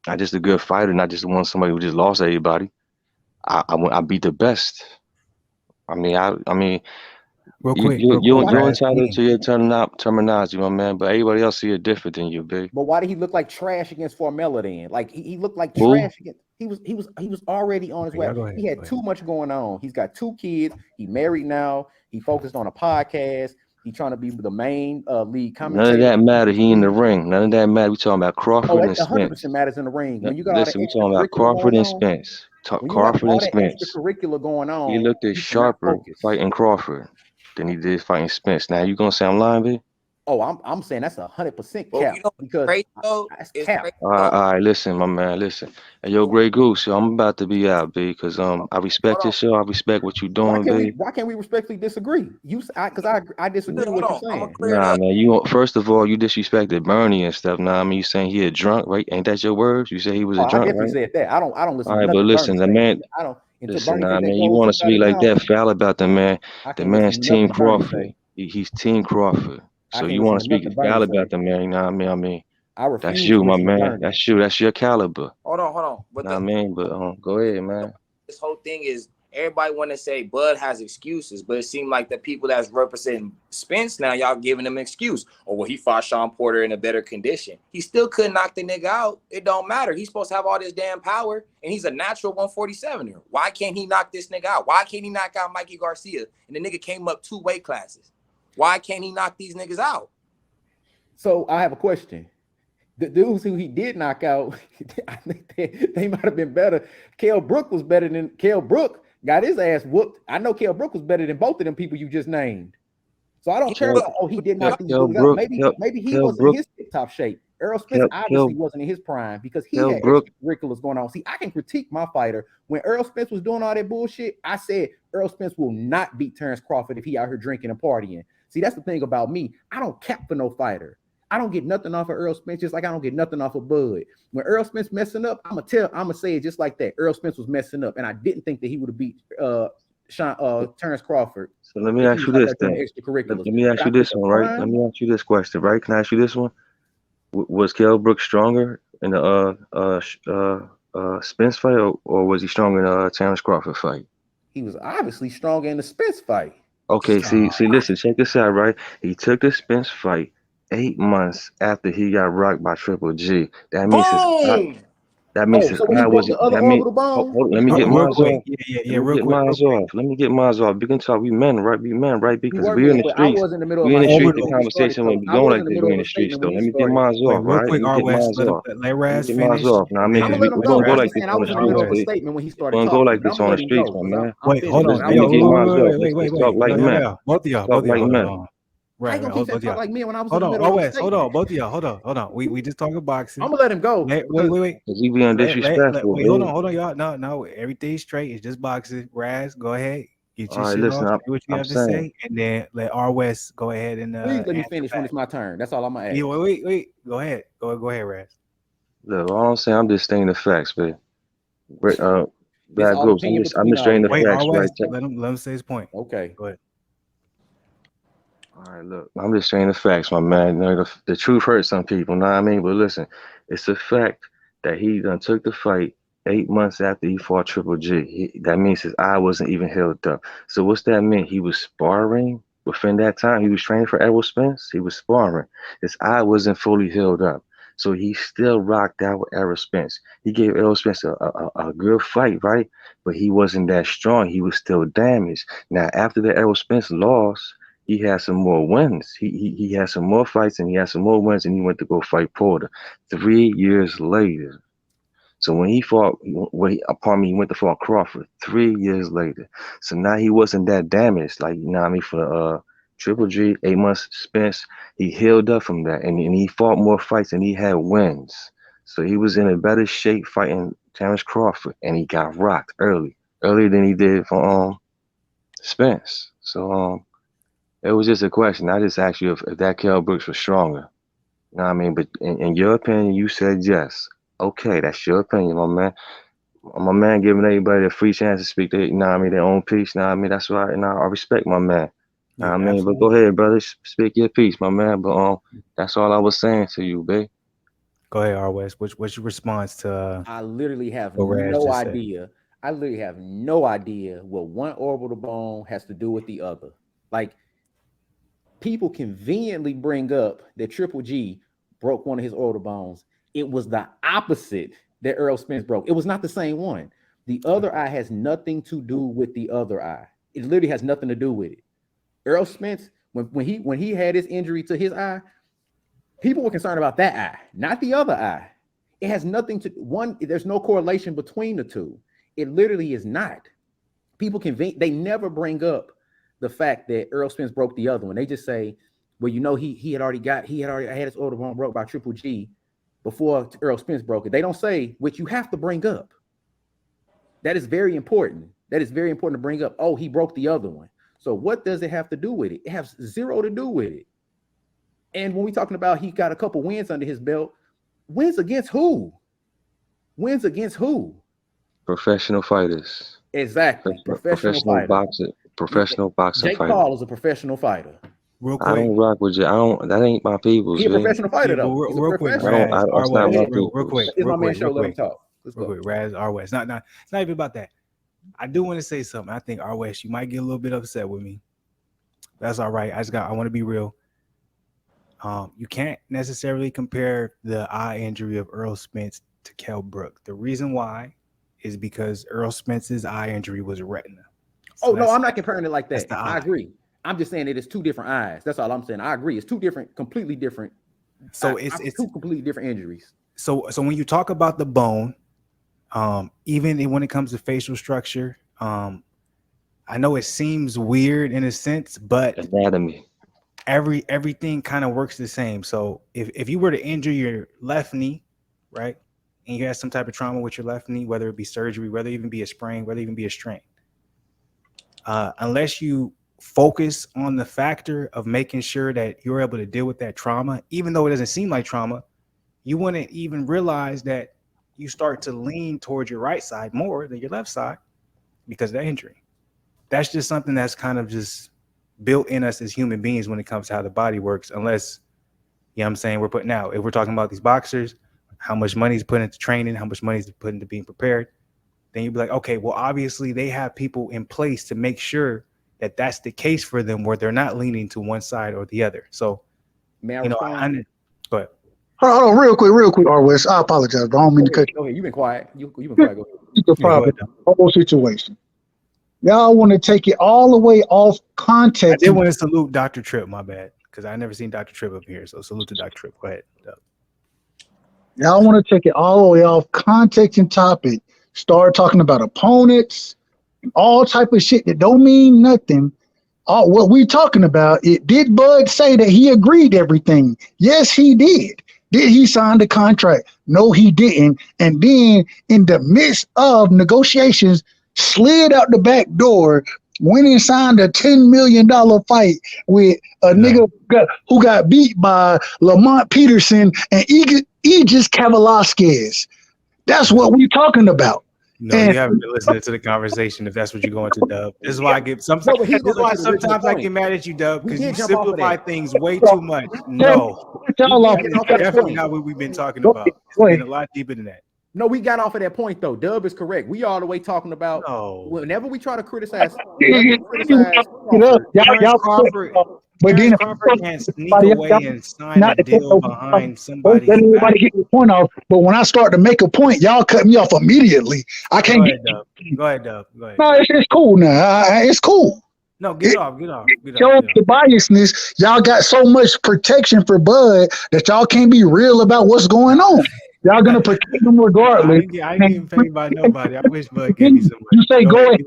Not just a good fighter, not just one somebody who just lost everybody. I beat the best. I mean, Real quick, real quick. Why? you're Raz entitled King. to your terminology, my man. But everybody else see it different than you, big. But why did he look like trash against Formella then? Like he looked like Who? trash against. He was already on his Okay, way. y'all go ahead. He had too much going on. He's got 2 kids. He married now. He focused on a podcast. He trying to be the main lead None of commentator that for matter. He in the PTV. ring. None of that matter. We talking about Oh, Crawford it and 100% Spence. matters in the ring. When you got all the Listen, we talking about extracurricular Crawford going and on, Spence. when you have Crawford all and that Spence. extracurricular going He on, looked at you cannot sharper focus. fighting Crawford than he did fighting Spence. Now you gonna say I'm lying, B? Oh, I'm saying that's 100% Well, cap you know what's because crazy though? that's It's cap. crazy though. All right, listen, my man, listen. Hey, yo, Grey Goose, yo, I'm about to be out, B, because Hold I respect your on. show. I respect what you doing, B. Why can't we respectfully disagree? Because I disagree with Hold what you're on. I'm gonna saying. clear it Nah, up. man, first of all, you disrespected Bernie and stuff. Nah, I mean, you saying he a drunk, right? Ain't that your words? You say he was Oh, a I drunk, definitely right? said that. I don't All listen to right, but nothing Bernie listen, the say. man, I don't until listen, Bernie nah, take that man, you gold want to tooth out speak his like mouth. that foul about the man. I The can't listen man's to Team nothing Bernie Crawford. say. He's Team Crawford. I So can't you listen want to to speak nothing foul Bernie about say. the man, you know what I mean? I That's refuse to you, my listen to man. Bernie. That's you. That's your caliber. Hold on. But Know what I mean? But go ahead, man. this whole thing is everybody want to say Bud has excuses, but it seemed like the people that's representing Spence now, y'all giving him an excuse. Or well, he fought Sean Porter in a better condition. He still couldn't knock the nigga out. It don't matter. He's supposed to have all this damn power, and he's a natural 147er. Why can't he knock this nigga out? Why can't he knock out Mikey Garcia? And the nigga came up 2 weight classes. Why can't he knock these niggas out? So I have a question. The dudes who he did knock out, I think they might have been better. Kell Brook was better than Kell Brook. Got his ass whooped. I know Kell Brook was better than both of them people you just named. So I don't care about, oh, he did not these Kell dudes out. Brook, Maybe he Kell wasn't in Brook, his tip-top shape. Errol Spence obviously wasn't in his prime because he Kell had Brook. extracurriculars going on. See, I can critique my fighter. When Errol Spence was doing all that bullshit, I said Errol Spence will not beat Terence Crawford if he out here drinking and partying. See, that's the thing about me. I don't cap for no fighter. I don't get nothing off of Errol Spence, just like I don't get nothing off of Bud. When Errol Spence messing up, I'm gonna say it just like that. Errol Spence was messing up, and I didn't think that he would have beat Terence Crawford. So let me ask you this then. Extracurriculars. Let me ask you this one, right? Let me ask you this question, right? Can I ask you this one? Was Kell Brook stronger in the Spence fight, or was he stronger in the Terence Crawford fight? He was obviously stronger in the Spence fight. Okay, see, listen, check this out, right? He took the Spence fight 8 months after he got rocked by Triple G. That means that means so when he broke the other orbital bone. Let me get mine off. Yeah, real quick. Let me get mine off. We can talk. We men, right? Because we're in the streets. I was in the middle of we in my the streets. The conversation won't be going like this. We're in the streets, though. Let me get mine off, right? Real quick, RWest. Let Raz finish. Now, I mean, I'm gonna let him go. I was in the middle of a statement when he started talking. We're gonna go like this on the streets, my man. Wait, hold on. Wait. Talk like men. Both of y'all. Talk like men. Right, hold on. Like me when I was hold on, both of y'all. Hold on. We just talking boxing. I'm gonna let him go. Wait. He being disrespectful. Wait, hold on, y'all. No, everything's straight. It's just boxing. Raz, go ahead. Get your shit off. What you have to say, and then let RWest go ahead and please let me finish when it's my turn. That's all I'm gonna ask. Yeah, wait. Go ahead. Go ahead, Raz. Look, all I'm saying, I'm just stating the facts, man. Bad groups. I'm just stating the facts, right? Let him say his point. Okay, go ahead. All right, look, I'm just saying the facts, my man. You know, the truth hurts some people, know what I mean? But listen, it's a fact that he done took the fight 8 months after he fought Triple G. That means his eye wasn't even healed up. So what's that mean? He was sparring within that time. He was training for Errol Spence. He was sparring. His eye wasn't fully healed up. So he still rocked out with Errol Spence. He gave Errol Spence a good fight, right? But he wasn't that strong. He was still damaged. Now, after the Errol Spence loss, he had some more wins. He had some more fights and he had some more wins, and he went to go fight Porter 3 years later. So when he fought, he went to fight Crawford 3 years later. So now he wasn't that damaged, like, you know what I mean, for Triple G, 8 months Spence. He healed up from that, and he fought more fights and he had wins. So he was in a better shape fighting Terence Crawford, and he got rocked earlier than he did for Spence. So it was just a question. I just asked you if that Kell Brooks was stronger. You know what I mean? But in your opinion, you said yes. Okay, that's your opinion, my man. My man giving everybody a free chance to speak their, you know what I mean, their own piece. You know what I mean? That's why, and I respect my man. You know what I mean? But go ahead, brother. Speak your piece, my man. But that's all I was saying to you, babe. Go ahead, RWest. What's your response to I literally have no idea. I literally have no idea what one orbital bone has to do with the other. Like, people conveniently bring up that Triple G broke one of his orbital bones. It was the opposite that Errol Spence broke. It was not the same one. The other eye has nothing to do with the other eye. It literally has nothing to do with it. Errol Spence, when he had his injury to his eye, people were concerned about that eye, not the other eye. It has nothing to one. There's no correlation between the two. It literally is not. People they never bring up the fact that Errol Spence broke the other one. They just say, well, you know, he had already had his orbital bone broke by Triple G before Errol Spence broke it. They don't say, which you have to bring up. That is very important. That is very important to bring up. Oh, he broke the other one. So what does it have to do with it? It has zero to do with it. And when we're talking about he got a couple wins under his belt, wins against who? Wins against who? Professional fighters. Exactly. Professional boxer. Professional boxing Jake fighter. Paul is a professional fighter. Real quick. I don't rock with you. That ain't my people's. He's a professional fighter, though. Real quick. Real quick. It's my man show. Let him talk. Real quick. Raz, RWest. It's not even about that. I do want to say something. I think RWest, you might get a little bit upset with me. That's all right. I want to be real. You can't necessarily compare the eye injury of Errol Spence to Kell Brook. The reason why is because Errol Spence's eye injury was retina. So no, I'm not comparing it like that. I agree. I'm just saying it is two different eyes. That's all I'm saying. I agree. It's two different, completely different. So it's two completely different injuries. So when you talk about the bone, even when it comes to facial structure, I know it seems weird in a sense, but anatomy. everything kind of works the same. So if you were to injure your left knee, right, and you had some type of trauma with your left knee, whether it be surgery, whether it even be a sprain, whether it even be a strain, unless you focus on the factor of making sure that you're able to deal with that trauma, even though it doesn't seem like trauma, you wouldn't even realize that you start to lean towards your right side more than your left side because of that injury. That's just something that's kind of just built in us as human beings when it comes to how the body works, unless, you know what I'm saying, we're putting out, if we're talking about these boxers, how much money is put into training, how much money is put into being prepared, then you'd be like, okay, well, obviously they have people in place to make sure that that's the case for them, where they're not leaning to one side or the other. So, May I respond? But hold on, real quick, R-West. I apologize, but I don't mean to cut you. Okay, you've been quiet. You've been quiet. Go ahead. The problem, whole situation. Y'all want to take it all the way off context. I did want to salute Dr. Tripp, my bad, because I never seen Dr. Tripp up here. So salute to Dr. Tripp. Go ahead. Y'all want to take it all the way off context and topic. Start talking about opponents, all type of shit that don't mean nothing. What we talking about, did Bud say that he agreed to everything? Yes, he did. Did he sign the contract? No, he didn't. And then in the midst of negotiations, slid out the back door, went and signed a $10 million fight with a nigga who got beat by Lamont Peterson and Aegis Kavalasquez. That's what we talking about. No, you haven't been listening to the conversation if that's what you're going to, Dub. This is why I get sometimes I get mad at you, Dub, because you simplify things way too much. No, definitely not what we've been talking about. It's been a lot deeper than that. No, we got off of that point though. Dub is correct. We all the way talking about whenever we try to criticize Crawford, but then Crawford can't sneak away and sign a deal behind somebody. Let everybody get the point off. But when I start to make a point, y'all cut me off immediately. I can't Go ahead, Dub. No, it's cool now. It's cool. No, get off. Show the biasness. Y'all got so much protection for Bud that y'all can't be real about what's going on. Y'all gonna protect them regardless. I ain't even paid by nobody. I wish Bud gave me some money. You say go ahead.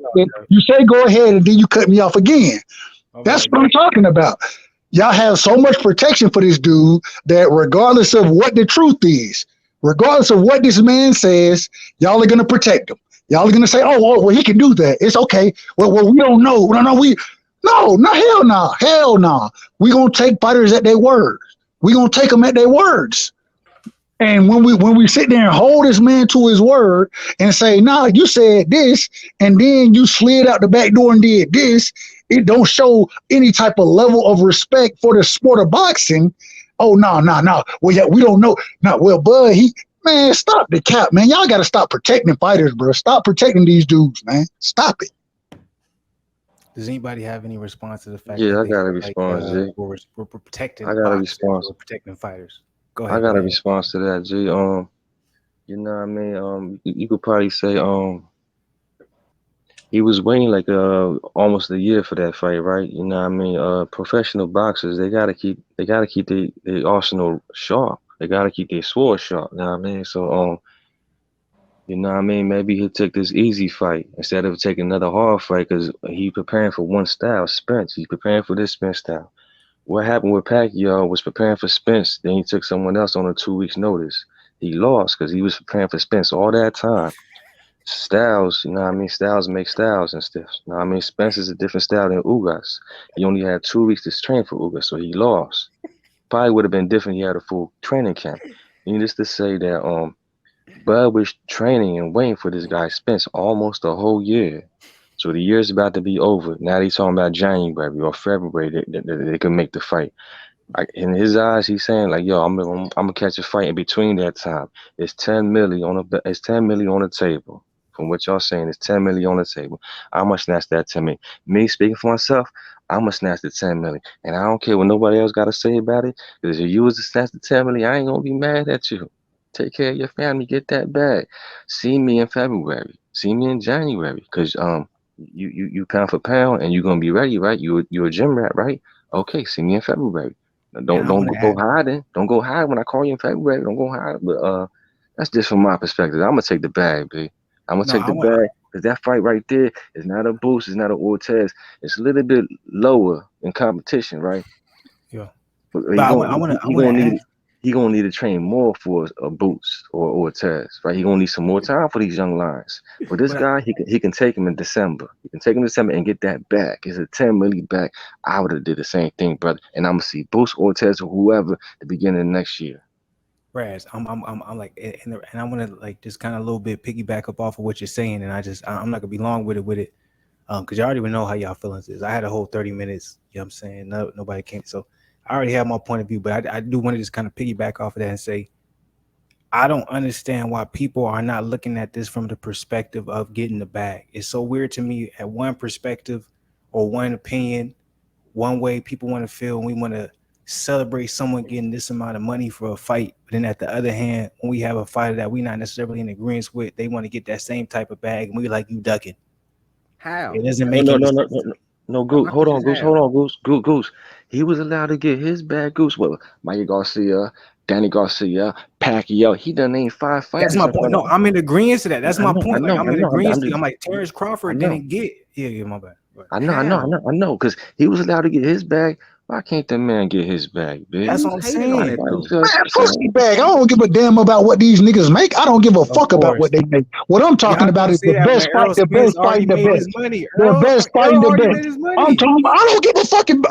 You say go ahead, and then you cut me off again. That's what I'm talking about. Y'all have so much protection for this dude that regardless of what the truth is, regardless of what this man says, y'all are gonna protect him. Y'all are gonna say, "Oh, well, he can do that. It's okay." Well, we don't know. Hell no. We gonna take fighters at their word. We gonna take them at their words. And when we sit there and hold this man to his word and say, "Nah, you said this, and then you slid out the back door and did this," it don't show any type of level of respect for the sport of boxing. Oh no. Well, yeah, we don't know. No, well, Bud, man, stop the cap, man. Y'all got to stop protecting fighters, bro. Stop protecting these dudes, man. Stop it. Does anybody have any response to the fact? Yeah, I got a response, G. We're protecting. I got a response. We're protecting fighters. Go ahead. I got a response to that, G. You know what I mean? You could probably say he was waiting like almost a year for that fight, right? You know what I mean? Professional boxers, they gotta keep their arsenal sharp. They gotta keep their sword sharp. You know what I mean? So you know what I mean? Maybe he'll take this easy fight instead of taking another hard fight, because he preparing for one style, Spence. He's preparing for this Spence style. What happened with Pacquiao was preparing for Spence, then he took someone else on a 2 weeks notice. He lost because he was preparing for Spence all that time. Styles, you know what I mean? Styles make styles and stuff. You know what I mean? Spence is a different style than Ugas. He only had 2 weeks to train for Ugas, so he lost. Probably would have been different. He had a full training camp. Needless to say that Bud was training and waiting for this guy Spence almost a whole year. So the year's about to be over. Now they talking about January or February they can make the fight. In his eyes, he's saying like, "Yo, I'm gonna catch a fight in between that time." It's 10 million on the table. From what y'all saying, it's 10 million on the table. I'm gonna snatch that 10 million. Me speaking for myself, I'm gonna snatch the 10 million, and I don't care what nobody else got to say about it. Because if you was to snatch the 10 million, I ain't gonna be mad at you. Take care of your family, get that bag. See me in February. See me in January, because you pound for pound, and you're gonna be ready, right? You a gym rat, right? Okay, see me in February. Don't go hiding. Don't go hide when I call you in February. Don't go hide. But that's just from my perspective. I'm gonna take the bag, B. I'm gonna take the bag, because that fight right there is not a Boost, it's not an Ortez. It's a little bit lower in competition, right? But I want to ask. He gonna need to train more for a Boots or Tez, right? He gonna need some more time for these young lions. But this guy, he can take him in December. He can take him in December and get that back. It's a 10 million back. I would have did the same thing, brother. And I'm gonna see Boots or Tez or whoever the beginning of next year. Raz, I'm like, and I want to like just kind of a little bit piggyback up off of what you're saying, and I'm not gonna be long with it, because y'all already know how y'all feelings is. I had a whole 30 minutes, you know what I'm saying? Nobody came, so I already have my point of view, but I do want to just kind of piggyback off of that and say, I don't understand why people are not looking at this from the perspective of getting the bag. It's so weird to me at one perspective or one opinion, one way people want to feel, and we want to celebrate someone getting this amount of money for a fight. But then at the other hand, when we have a fighter that we're not necessarily in agreement with, they want to get that same type of bag, and we like, you ducking. How? It doesn't make any sense. No, Goose. Hold on, Goose. He was allowed to get his bag, Goose. Well, Mikey Garcia, Danny Garcia, Pacquiao. He done named 5 fighters. That's my point. No, I'm in agreement to that. That's my point. I'm in agreement. I'm like, Terence Crawford didn't get. Yeah, my bad. I know. Because he was allowed to get his bag. Why can't the man get his bag, bitch? That's what I'm saying. Man, pussy bag. I don't give a damn about what these niggas make. I don't give a fuck about what they make. What I'm talking about is the best fight, the best fighting the best. The best fighting the best. I'm talking about, I don't give a fucking,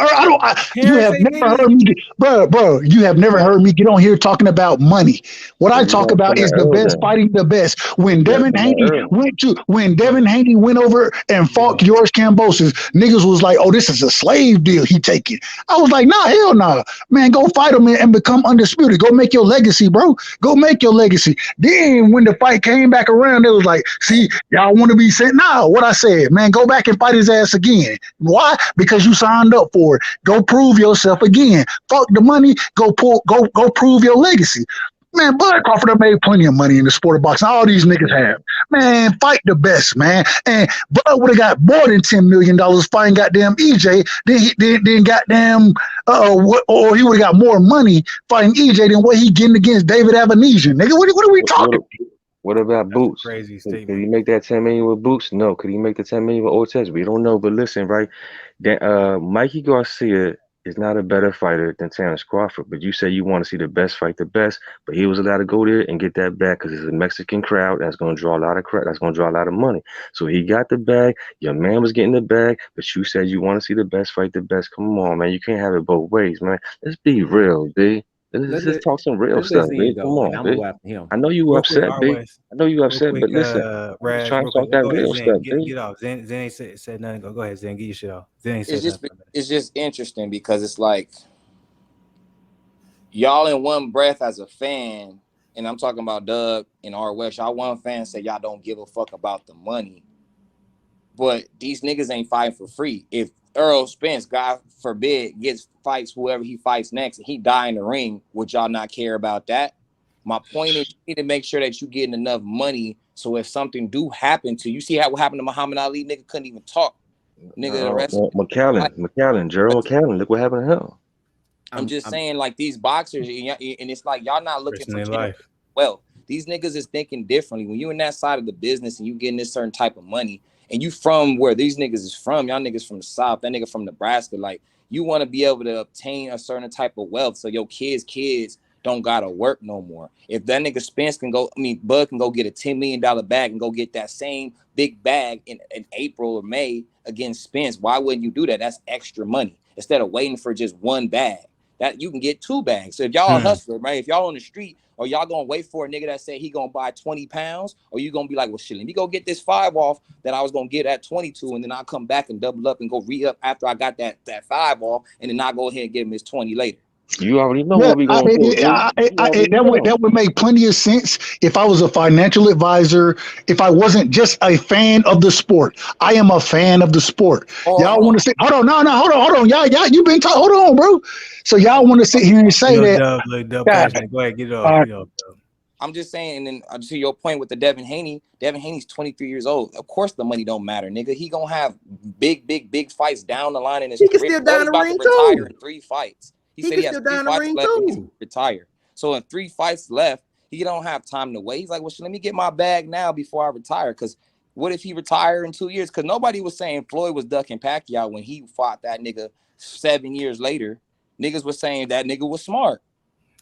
you have never heard me, bro, you have never heard me get on here talking about money. What I talk about is the best fighting the best. When Devin Haney went over and fought George Kambosos, niggas was like, oh, this is a slave deal he taking. I was like, nah, hell nah. Man, go fight him and become undisputed. Go make your legacy, bro. Go make your legacy. Then when the fight came back around, it was like, see, y'all want to be sent? Nah, what I said, man, go back and fight his ass again. Why? Because you signed up for it. Go prove yourself again. Fuck the money. Go prove your legacy. Man, Bud Crawford have made plenty of money in the sport of boxing. All these niggas have. Man, fight the best, man. And Bud would have got more than $10 million fighting goddamn EJ. Then goddamn, or he would have got more money fighting EJ than what he getting against David Avanesian. Nigga, what are we talking? What about Boots? Crazy statement. Could he make that 10 million with Boots? No. Could he make the 10 million with Ortiz? We don't know. But listen, right? Mikey Garcia is not a better fighter than Terence Crawford, but you say you want to see the best fight the best, but he was allowed to go there and get that bag because it's a Mexican crowd that's going to draw a lot of that's going to draw a lot of money. So he got the bag. Your man was getting the bag, but you said you want to see the best fight the best. Come on, man. You can't have it both ways, man. Let's be real, B. Let's just talk some real stuff, B. Come on, B. I know you upset, B. I know you upset, but listen, trying to talk that real stuff, B. Get off. Zen ain't said nothing. Go ahead, Zen. Get your shit off. Zen ain't said nothing. It's just interesting because it's like y'all in one breath as a fan, and I'm talking about Doug and R. West. Y'all one fan say y'all don't give a fuck about the money, but these niggas ain't fighting for free. If Errol Spence, God forbid, fights whoever he fights next and he die in the ring, would y'all not care about that? My point is you need to make sure that you getting enough money so if something do happen to you, see how what happened to Muhammad Ali, nigga couldn't even talk. Nigga, the rest McAllen, Gerald McAllen, look what happened to him. I'm just saying, like, these boxers, and it's like y'all not looking for life. Well, these niggas is thinking differently. When you in that side of the business and you getting this certain type of money, and you from where these niggas is from, y'all niggas from the South, that nigga from Nebraska, like, you want to be able to obtain a certain type of wealth so your kids don't gotta work no more. If that nigga Spence Bud can go get a $10 million bag and go get that same big bag in April or May against Spence, why wouldn't you do that? That's extra money instead of waiting for just one bag. That you can get 2 bags. So if y'all a hustler, right? If y'all on the street, or y'all gonna wait for a nigga that say he gonna buy 20 pounds, or you gonna be like, well, shit, let me go get this 5 off that I was gonna get at 22, and then I'll come back and double up and go re-up after I got that 5 off, and then I'll go ahead and give him his 20 later. You already know what we going to do. That would make plenty of sense if I was a financial advisor, if I wasn't just a fan of the sport. I am a fan of the sport. Y'all want to say, hold on. Y'all, you been talking, hold on, bro. So y'all want to sit here and say that. Go ahead, get it off. I'm just saying, and then to your point with the Devin Haney's 23 years old. Of course the money don't matter, nigga. He gonna have big fights down the line in his career. He's about to retire in 3 fights. He said he has 3 fights left and he's retire. So in 3 fights left, he don't have time to wait. He's like, well, let me get my bag now before I retire. Because what if he retire in 2 years? Because nobody was saying Floyd was ducking Pacquiao when he fought that nigga 7 years later. niggas was saying that nigga was smart.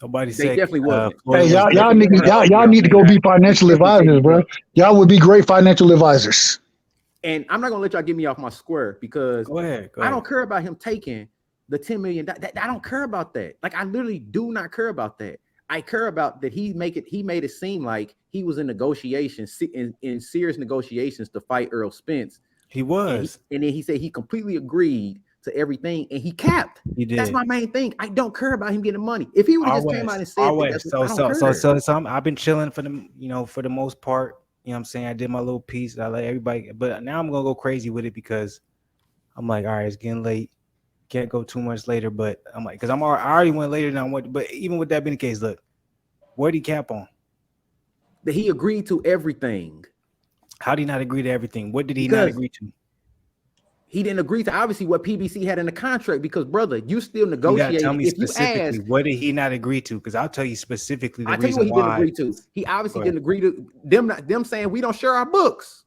Nobody They said definitely wasn't. Hey, y'all need to go be financial advisors, bro. Y'all would be great financial advisors. And I'm not gonna let y'all get me off my square because Go ahead. I don't care about him taking the $10 million. I don't care about that. Like, I literally do not care about that. I care about that he made it seem like he was in negotiations, in serious negotiations to fight Errol Spence. He was. And then he said he completely agreed to everything and he capped. He did. That's my main thing. I don't care about him getting money. If he would have just came out and said I've been chilling for the for the most part. You know what I'm saying? I did my little piece. I let everybody, but now I'm gonna go crazy with it because I'm like, all right, it's getting late. Can't go too much later, but I'm like, because I already went later than I went. But even with that being the case, look, what did he cap on? That he agreed to everything. How did he not agree to everything? What did he not agree to? He didn't agree to obviously what PBC had in the contract because, brother, you still negotiating. You tell me specifically what did he not agree to? Because I'll tell you specifically the reason why. Didn't agree to. He obviously didn't agree to them saying we don't share our books.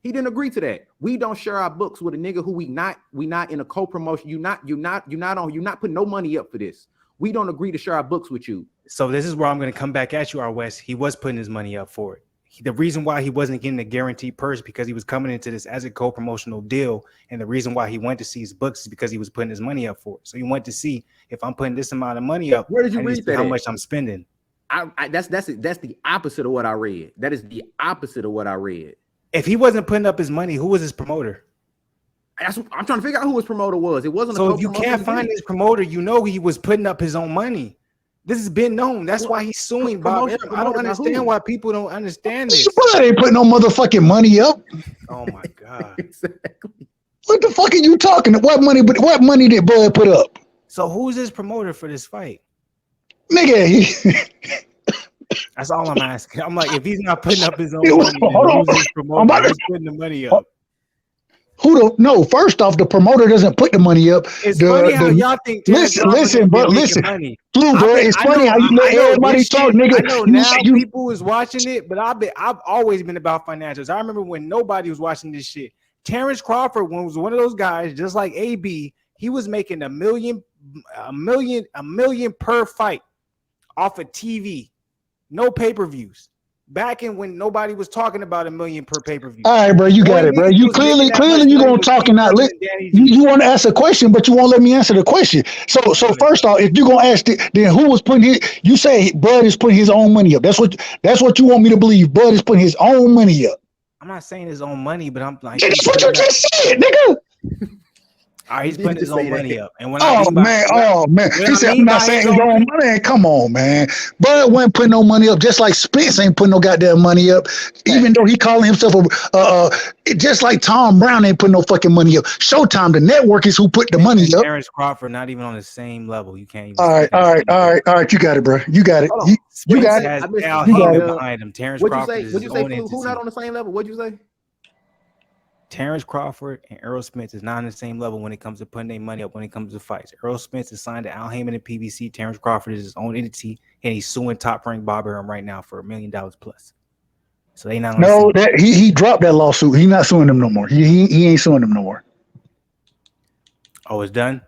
He didn't agree to that. We don't share our books with a nigga who we not in a co-promotion. You're not putting no money up for this. We don't agree to share our books with you. So this is where I'm going to come back at you, R. West. He was putting his money up for it. The reason why he wasn't getting a guaranteed purse because he was coming into this as a co-promotional deal, and the reason why he went to see his books is because he was putting his money up for it. So he went to see if I'm putting this amount of money up. Where did you read that? How much I'm spending? That's the opposite of what I read. That is the opposite of what I read. If he wasn't putting up his money, who was his promoter? I'm trying to figure out who his promoter was. It wasn't. So if you can't find his promoter, you know he was putting up his own money. This has been known. That's why he's suing Bob. I don't understand why people don't understand this. I ain't putting no motherfucking money up. Oh my god! Exactly. What the fuck are you talking? What money did Bud put up? So who's his promoter for this fight? Nigga, that's all I'm asking. I'm like, if he's not putting up his own money, who's his promoter? He's putting the money up. First off, the promoter doesn't put the money up. It's funny how y'all think. Listen, bro. Blue, bro. It's funny how you let everybody talk, nigga. I know now people is watching it, but I've always been about financials. I remember when nobody was watching this shit. Terence Crawford was one of those guys, just like AB. He was making a million per fight off of TV, no pay-per-views. Back in when nobody was talking about $1 million per pay-per-view. All right, bro, you got it, bro. You clearly you gonna talk and not let you want to ask a question, but you won't let me answer the question. So first off, if you gonna ask it, then who was putting his? You say Bud is putting his own money up. That's what you want me to believe. Bud is putting his own money up. I'm not saying his own money, but I'm like, that's what you just said, nigga. All right, he's putting his own money up. And when man. He said, I'm not saying his own money. Come on, man. Bud wasn't putting no money up, just like Spence ain't putting no goddamn money up, even though he calling himself just like Tom Brown ain't putting no fucking money up. Showtime, the network is who put the money up. Terence Crawford not even on the same level. You can't even. All right. You got it, bro. You got it. You got it. Al Heyman behind him. Terence Crawford is his own entity. Who's not on the same level? What'd you say? Terence Crawford and Errol Spence is not on the same level when it comes to putting their money up when it comes to fights. Errol Spence is signed to Al Heyman and PBC. Terence Crawford is his own entity, and he's suing Top Rank Bob Arum right now for $1 million plus. So they not. No, that he dropped that lawsuit. He's not suing them no more. He ain't suing them no more. Oh, it's done.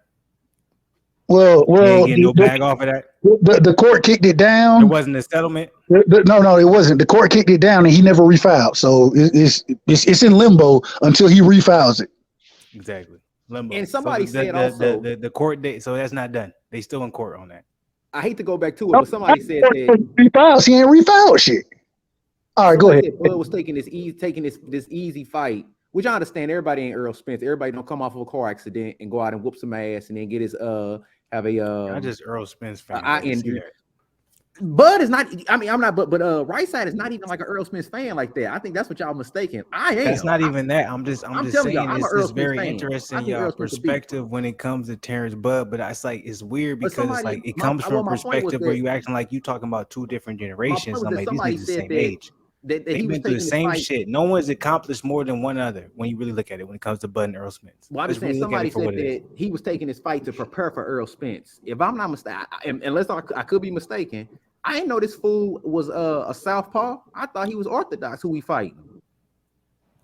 Well, you ain't getting no bag off of that. The court kicked it down. It wasn't a settlement. No, it wasn't. The court kicked it down, and he never refiled. So it's in limbo until he refiles it. Exactly, limbo. And somebody said also the court date. So that's not done. They still in court on that. I hate to go back to it, but somebody said that he ain't refiled shit. All right, go ahead. Bud was taking this easy fight, which I understand. Everybody ain't Errol Spence. Everybody don't come off of a car accident and go out and whoop some ass and then get his have a I just Errol Spence fan. Bud is not. I mean, I'm not. But Right Side is not even like an Earl Spence fan like that. I think that's what y'all mistaken. I am. That's not even that. I'm just saying it's very interesting y'all perspective when it comes to Terrence Bud. But it's like it's weird because it's like it comes from a perspective where you acting like you talking about two different generations. I'm like these niggas the same age. They've been through the same shit. No one's accomplished more than one other when you really look at it when it comes to Bud and Errol Spence. Well, I was saying somebody said that he was taking this fight to prepare for Errol Spence. If I'm not mistaken, unless I could be mistaken, I didn't know this fool was a southpaw. I thought he was orthodox. Who we fighting?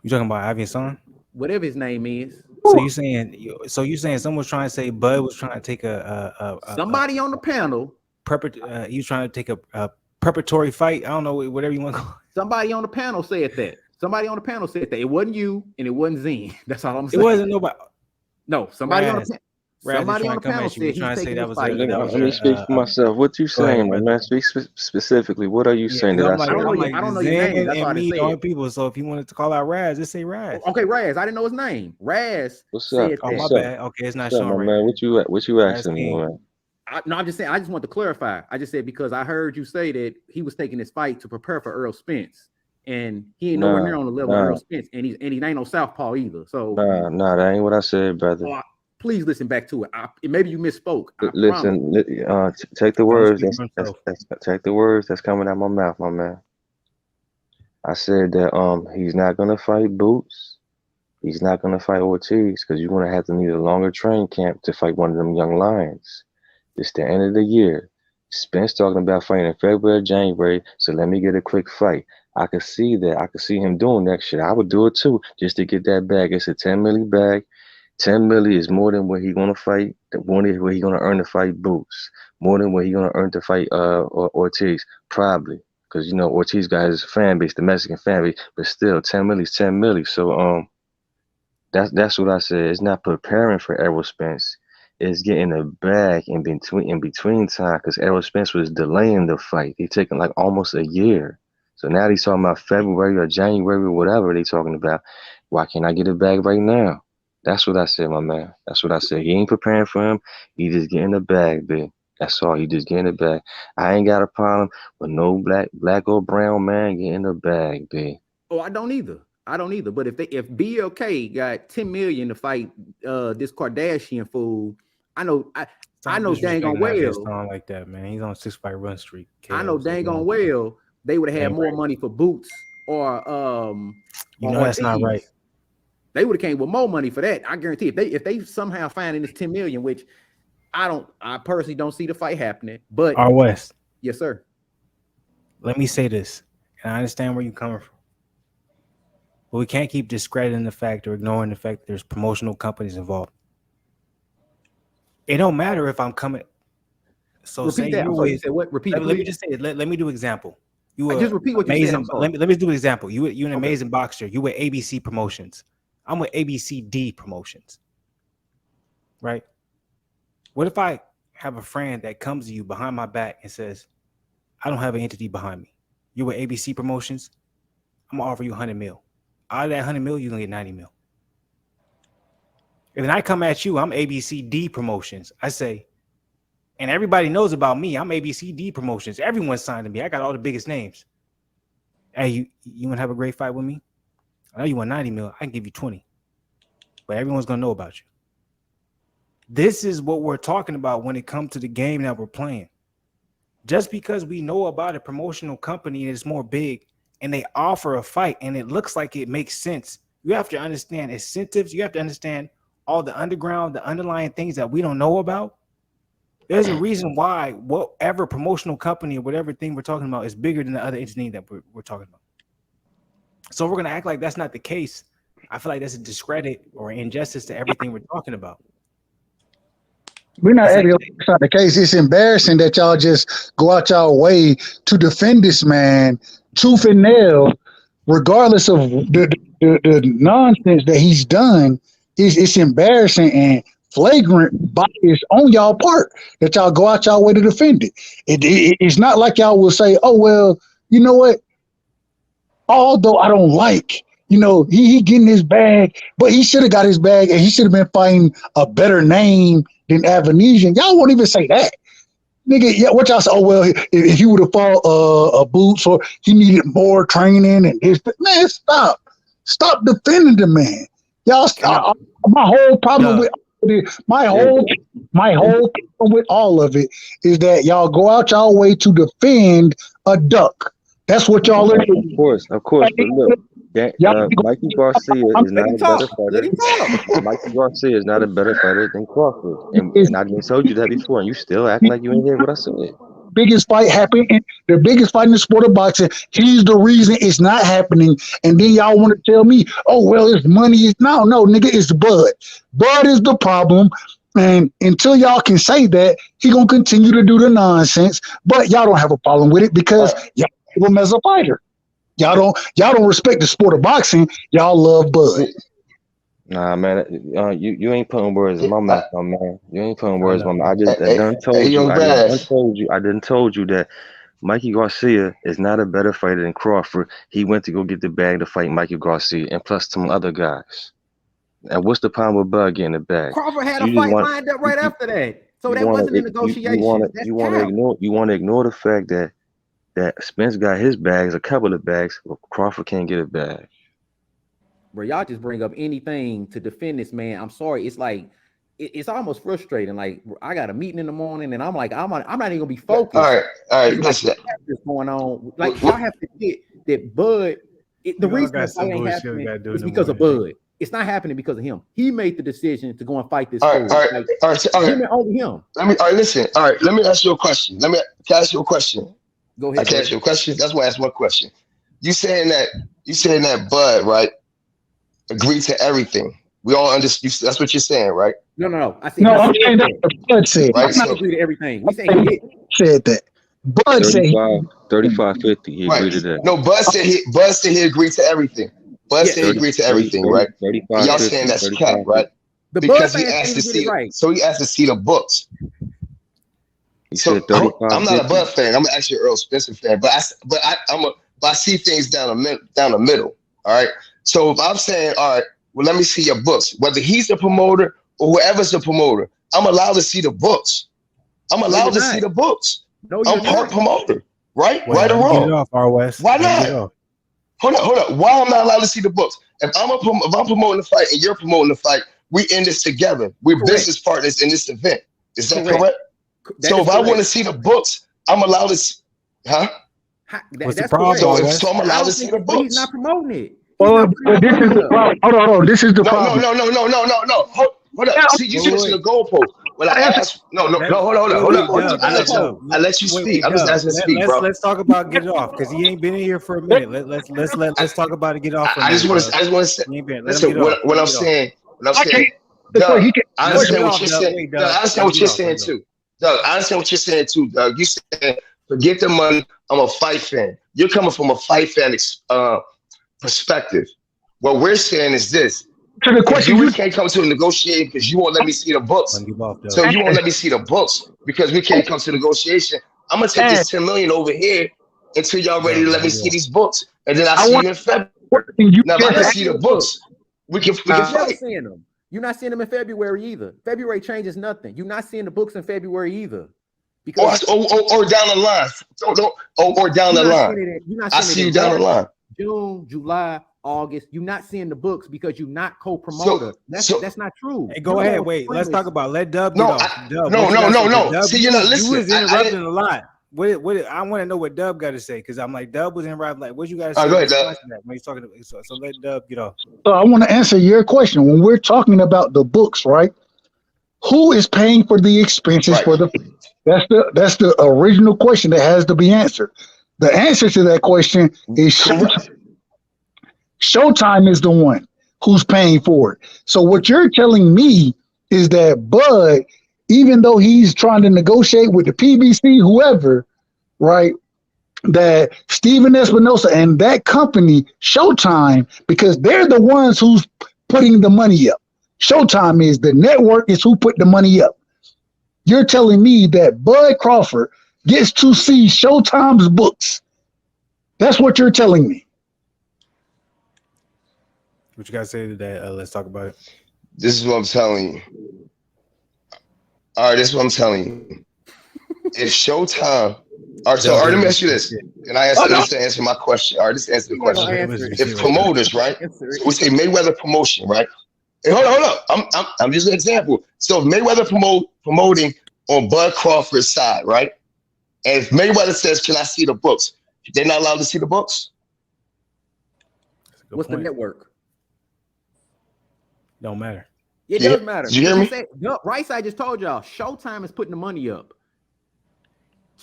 You talking about Ivan Son? Whatever his name is. So you saying someone was trying to say Bud was trying to take somebody on the panel. He was trying to take a preparatory fight. I don't know, whatever you want to call it. Somebody on the panel said that. Somebody on the panel said that. It wasn't you and it wasn't Zine. That's all I'm saying. It wasn't nobody. No, somebody on the panel. Somebody on the panel said he's taking this fight. Let me speak for myself. What you saying, man? Speak specifically. What are you saying? I don't know your name. That's why I said people. So if you wanted to call out Raz, just say Raz. Okay, Raz. I didn't know his name. Raz. What's up? Oh, my bad. Okay, it's not showing right. Man, what you asking me, man? I'm just saying. I just want to clarify. I just said because I heard you say that he was taking this fight to prepare for Errol Spence, and he ain't nowhere near on the level of Errol Spence, and he ain't no southpaw either. So nah, that ain't what I said, brother. Please listen back to it. Maybe you misspoke. Listen, take the words. Take the words that's coming out my mouth, my man. I said that he's not gonna fight Boots. He's not gonna fight Ortiz because you're gonna have to need a longer training camp to fight one of them young lions. It's the end of the year. Spence talking about fighting in February, January. So let me get a quick fight. I could see that. I could see him doing that shit. I would do it too, just to get that bag. It's a 10 milli bag. 10 milli is more than what he gonna fight, more than what he gonna earn to fight Boots, more than what he gonna earn to fight Ortiz, probably, because you know Ortiz got his fan base, the Mexican fan base, but still 10 milli is 10 milli. So that's what I said. It's not preparing for Errol Spence. It's getting a bag in between time because Errol Spence was delaying the fight. He taking like almost a year. So now he's talking about February or January or whatever they talking about. Why can't I get a bag right now? That's what I said, my man. That's what I said. He ain't preparing for him. He just getting the bag, big. That's all. He just getting the bag. I ain't got a problem with no black or brown man getting the bag, big. Oh, I don't either. But if BLK got 10 million to fight this Kardashian fool, I know dang on well like that, man. He's on a 6-fight run streak. I know dang on well they would have had more money for Boots or that's not right. They would have came with more money for that. I guarantee if they somehow find in this 10 million, which I personally don't see the fight happening. But R West. Yes, sir. Let me say this, and I understand where you're coming from. But we can't keep discrediting the fact or ignoring the fact that there's promotional companies involved. It don't matter if I'm coming. So repeat say that. You said what? Repeat. Let me just say it. Let me do an example. Just repeat what you said. Let me do an example. You an amazing boxer. You with ABC Promotions. I'm with ABCD Promotions. Right? What if I have a friend that comes to you behind my back and says, I don't have an entity behind me. You with ABC Promotions? I'm gonna offer you 100 mil. Out of that 100 mil, you're gonna get 90 mil. And then I come at you, I'm ABCD Promotions. I say, and everybody knows about me. I'm ABCD Promotions. Everyone signed to me. I got all the biggest names. Hey, you want to have a great fight with me? I know you want 90 mil. I can give you 20. But everyone's going to know about you. This is what we're talking about when it comes to the game that we're playing. Just because we know about a promotional company and it's more big and they offer a fight and it looks like it makes sense, you have to understand incentives. You have to understand all the underground, the underlying things that we don't know about. There's a reason why whatever promotional company or whatever thing we're talking about is bigger than the other entity that we're talking about. So we're going to act like that's not the case. I feel like that's a discredit or injustice to everything we're talking about. We're not acting like that's not the case. It's embarrassing that y'all just go out y'all way to defend this man tooth and nail, regardless of the nonsense that he's done. It's embarrassing and flagrant bias on y'all part that y'all go out y'all way to defend it. It's not like y'all will say, oh, well, you know what? Although I don't like, he getting his bag, but he should have got his bag and he should have been fighting a better name than Avanesian. Y'all won't even say that. Nigga, yeah, what y'all say? Oh, well, if he would have fought a Boots or he needed more training and this, man, stop. Stop defending the man. Y'all stop. My whole problem with my whole problem with all of it is that y'all go out y'all way to defend a duck. That's what y'all are doing. Of course. But look, Mikey Garcia is not a better fighter. Mikey Garcia is not a better fighter than Crawford. And I told you that before, and you still acting like you ain't hear what I said. biggest fight happened, the biggest fight in the sport of boxing. He's the reason it's not happening. And then y'all want to tell me, oh, well, it's money. No, nigga, it's Bud. Bud is the problem. And until y'all can say that, he going to continue to do the nonsense. But y'all don't have a problem with it because y'all love him as a fighter. Y'all don't respect the sport of boxing. Y'all love Bud. Nah, man, you ain't putting words in my mouth, man. You ain't putting words in my mouth. I done told you that Mikey Garcia is not a better fighter than Crawford. He went to go get the bag to fight Mikey Garcia, and plus some other guys. And what's the problem with Bud getting the bag? Crawford had a fight lined up right after that, so that wasn't a negotiation. You want to ignore the fact that Spence got his bags, a couple of bags, but Crawford can't get a bag. Bro, y'all just bring up anything to defend this man. I'm sorry. It's like it's almost frustrating. Like I got a meeting in the morning, and I'm like, I'm not even gonna be focused. All right. What's going on? Like y'all have to get that Bud. The reason that fight ain't happening is because of Bud. It's not happening because of him. He made the decision to go and fight this. All right. Him and only him. Let me ask you a question. Can I ask you a question? Go ahead. I can ask you a question. That's why I asked one question. You saying that Bud, right? Agreed to everything. We all understand. That's what you're saying, right? No. I'm saying that Bud said. Right, I'm not agree to everything. We saying he said that. Bud said 35-50. He agreed to that. No, Bud said he agreed to everything. Bud said he agreed to everything, right? Y'all saying that's cap, right? Because he asked to see. So he asked to see the books. He said 35. I'm not a Bud fan. I'm actually an Errol Spence fan, but I see things down the middle. All right. So if I'm saying, all right, well, let me see your books. Whether he's the promoter or whoever's the promoter, I'm allowed to see the books. I'm allowed to see the books. No, I'm part promoter, right? Wait, right or wrong? Get it off, R. West. Why not? Hold on. Why am I not allowed to see the books? If I'm promoting the fight and you're promoting the fight, we in this together. We're business partners in this event. Is that correct? So if I want to see the books, I'm allowed to see, huh? What's the problem? So I'm allowed to see the books. He's not promoting it. Well, this is the problem. Hold on. This is the problem. No. Hold up. See, you switching the goalpost. When I asked, hold on. I let you speak. I'm just asking to speak, bro. Let's talk about get it off because he ain't been in here for a minute. Let's talk about it. Get off. I just want to say. Listen, what I'm saying. Doug, I understand what you're saying. Doug, I understand what you're saying too. Doug, I understand what you're saying too. Doug, you saying forget the money. I'm a fight fan. You're coming from a fight fan perspective. What we're saying is this. To the question, we can't come to a negotiation because you won't let me see the books. So you won't let me see the books because we can't come to negotiation. I'm gonna take this $10 million over here until y'all ready to let me see these books, and then I see you in February. Now if I can see the books, we can fight. You're not seeing them in February either. February changes nothing. You're not seeing the books in February either. Because or down the line. Or down the line. I see you down the line. June, July, August. You're not seeing the books because you're not co-promoter. That's not true. Hey, go ahead. Wait, let's talk about let Dub get off. No. See, you're not listening. You was interrupting a lot. What I want to know what Dub got to say because I'm like Dub was interrupting. Like, what you got to say? Go ahead, Dub. When he's talking, so let Dub get off. So I want to answer your question. When we're talking about the books, right? Who is paying for the expenses for the? That's the original question that has to be answered. The answer to that question is Showtime. Showtime is the one who's paying for it. So what you're telling me is that Bud, even though he's trying to negotiate with the PBC, whoever, right, that Steven Espinosa and that company, Showtime, because they're the ones who's putting the money up. Showtime is the network is who put the money up. You're telling me that Bud Crawford gets to see Showtime's books. That's what you're telling me. What you got to say to that? Let's talk about it. This is what I'm telling you. All right, this is what I'm telling you. If Showtime, all right, so let me ask you this. And I ask this to answer my question. All right, this answer the question. If promoters, right? So we say Mayweather promotion, right? Hey, hold up. I'm just an example. So if Mayweather promoting on Bud Crawford's side, right? And if Mayweather says, "Can I see the books?" They're not allowed to see the books. What's the network? Don't matter. It does matter. Did you hear me? Right side just told y'all Showtime is putting the money up.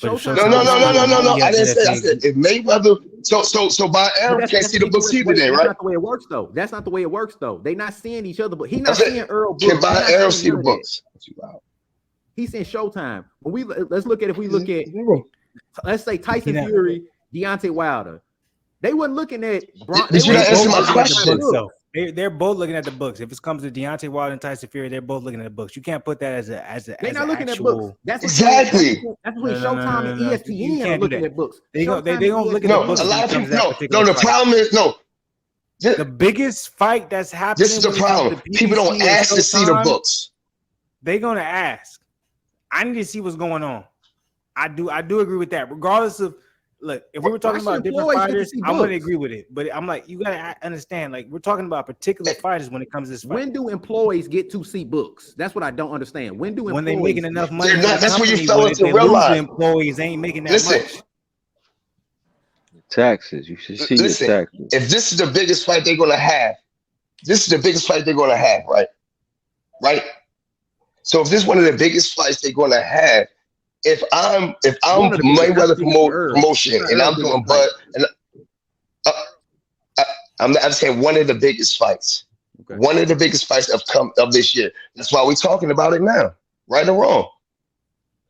No. I didn't say. I said if Mayweather. So by Errol can't see the books either, then, right? That's not the way it works, though. That's not the way it works, though. They not seeing each other, but he's not seeing Errol books. Can by Errol see the books? He's in Showtime. When let's look at let's say Tyson Fury, Deontay Wilder. They wasn't looking at. Did you not answer my question? They're both looking at the books. If it comes to Deontay Wilder and Tyson Fury, they're both looking at the books. You can't put that as a. They're not looking actual... at books. That's exactly. That's when Showtime and ESPN are looking at books. They don't look at the books. A lot of people. No. The problem is the biggest fight that's happening. This is the problem. People don't ask to see the books. They're gonna ask. I need to see what's going on. I do agree with that. Regardless of. Look, if we were talking about different fighters, I wouldn't agree with it. But I'm like, you gotta understand, like, we're talking about particular fighters when it comes to this fight. When do employees get to see books? That's what I don't understand. When they're making enough money? That's what you fail to realize. Employees ain't making that much. Taxes. You should see your taxes. If this is the biggest fight they're gonna have, right? Right. So if this is one of the biggest fights they're gonna have. If I'm Mayweather promotion and I'm doing Bud, and I'm saying one of the biggest fights, one of the biggest fights of this year. That's why we're talking about it now, right or wrong.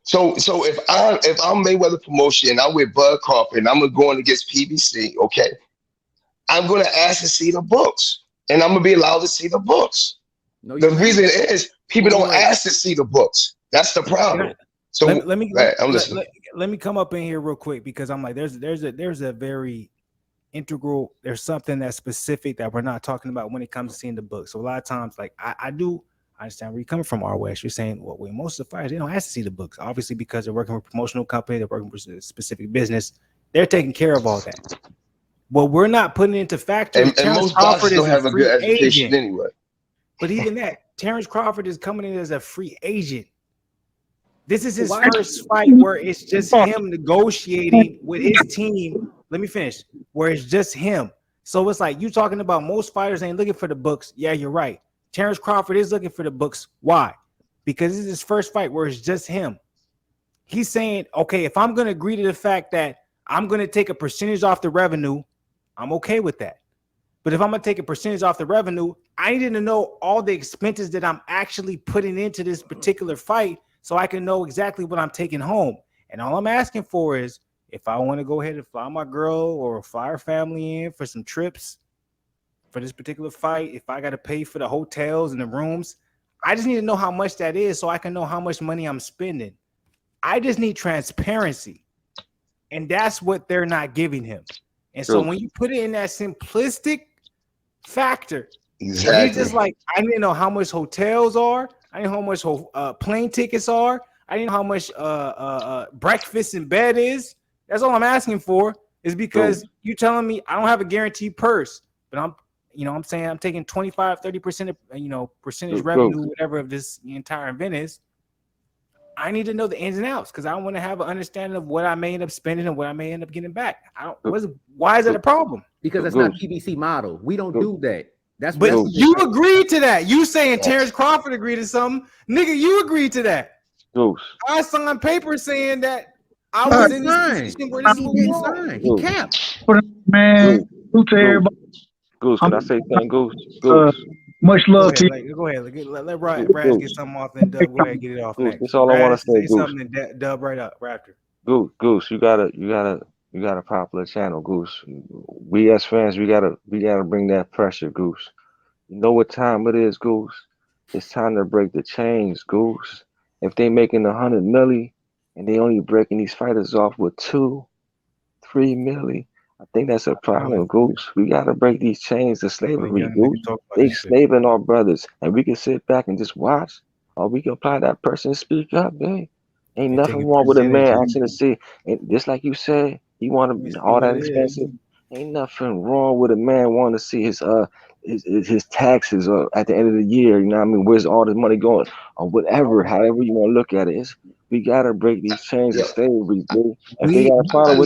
So if I'm Mayweather promotion and I'm with Bud Crawford and I'm going against PBC, okay, I'm gonna ask to see the books and I'm gonna be allowed to see the books. The reason is people don't ask to see the books. That's the problem. So let me come up in here real quick because I'm like, there's a very integral, there's something that's specific that we're not talking about when it comes to seeing the book. So a lot of times, like I understand where you're coming from, R West. You're saying, well, most of the fighters, they don't ask to see the books, obviously, because they're working with a promotional company, they're working with a specific business, they're taking care of all that. Well, we're not putting into factor. And most Crawford don't have a good education anyway. But even that, Terence Crawford is coming in as a free agent. This is his first fight where it's just him negotiating with his team. Let me finish. Where it's just him. So it's like you talking about most fighters ain't looking for the books. Yeah, you're right. Terence Crawford is looking for the books. Why? Because this is his first fight where it's just him. He's saying, okay, if I'm going to agree to the fact that I'm going to take a percentage off the revenue, I'm okay with that. But if I'm going to take a percentage off the revenue, I need to know all the expenses that I'm actually putting into this particular fight so I can know exactly what I'm taking home. And all I'm asking for is if I want to go ahead and fly my girl or fly her family in for some trips for this particular fight, if I got to pay for the hotels and the rooms, I just need to know how much that is so I can know how much money I'm spending. I just need transparency. And that's what they're not giving him. And so when you put it in that simplistic factor, exactly. He's just like, I need to know how much hotels are. I didn't know how much plane tickets are. I didn't know how much breakfast in bed is. That's all I'm asking for is because you're telling me I don't have a guaranteed purse, but I'm saying I'm taking 25, 30% of, percentage revenue, whatever of this entire event is. I need to know the ins and outs because I want to have an understanding of what I may end up spending and what I may end up getting back. Why is that a problem? Because that's not PBC model. We don't do that. But you agreed to that. You saying Terence Crawford agreed to something. Nigga, you agreed to that. I signed papers saying that I was in this position where this was signed. He capped. Man, to everybody. Goose, can I say something, Goose? Much love to you. Go ahead. Let Raz get something off and Dub go ahead and get it off Goose, next. that's all I want to say, Goose. Something and Dub right up, Raptor. Goose, you got a popular channel, Goose. We as fans, we gotta bring that pressure, Goose. You know what time it is, Goose? It's time to break the chains, Goose. If they making 100 milli and they only breaking these fighters off with 2-3 milli, I think that's a problem, Goose. We gotta break these chains of slavery, Goose. They slaving our brothers, and we can sit back and just watch, or we can apply that person and speak up, man. Ain't nothing wrong with a man asking to see. And just like you said, you want to all that expensive. Ain't nothing wrong with a man wanting to see his taxes at the end of the year. You know what I mean? Where's all this money going? Or whatever, however you want to look at it. We gotta break these chains of slavery, dude. If they got a problem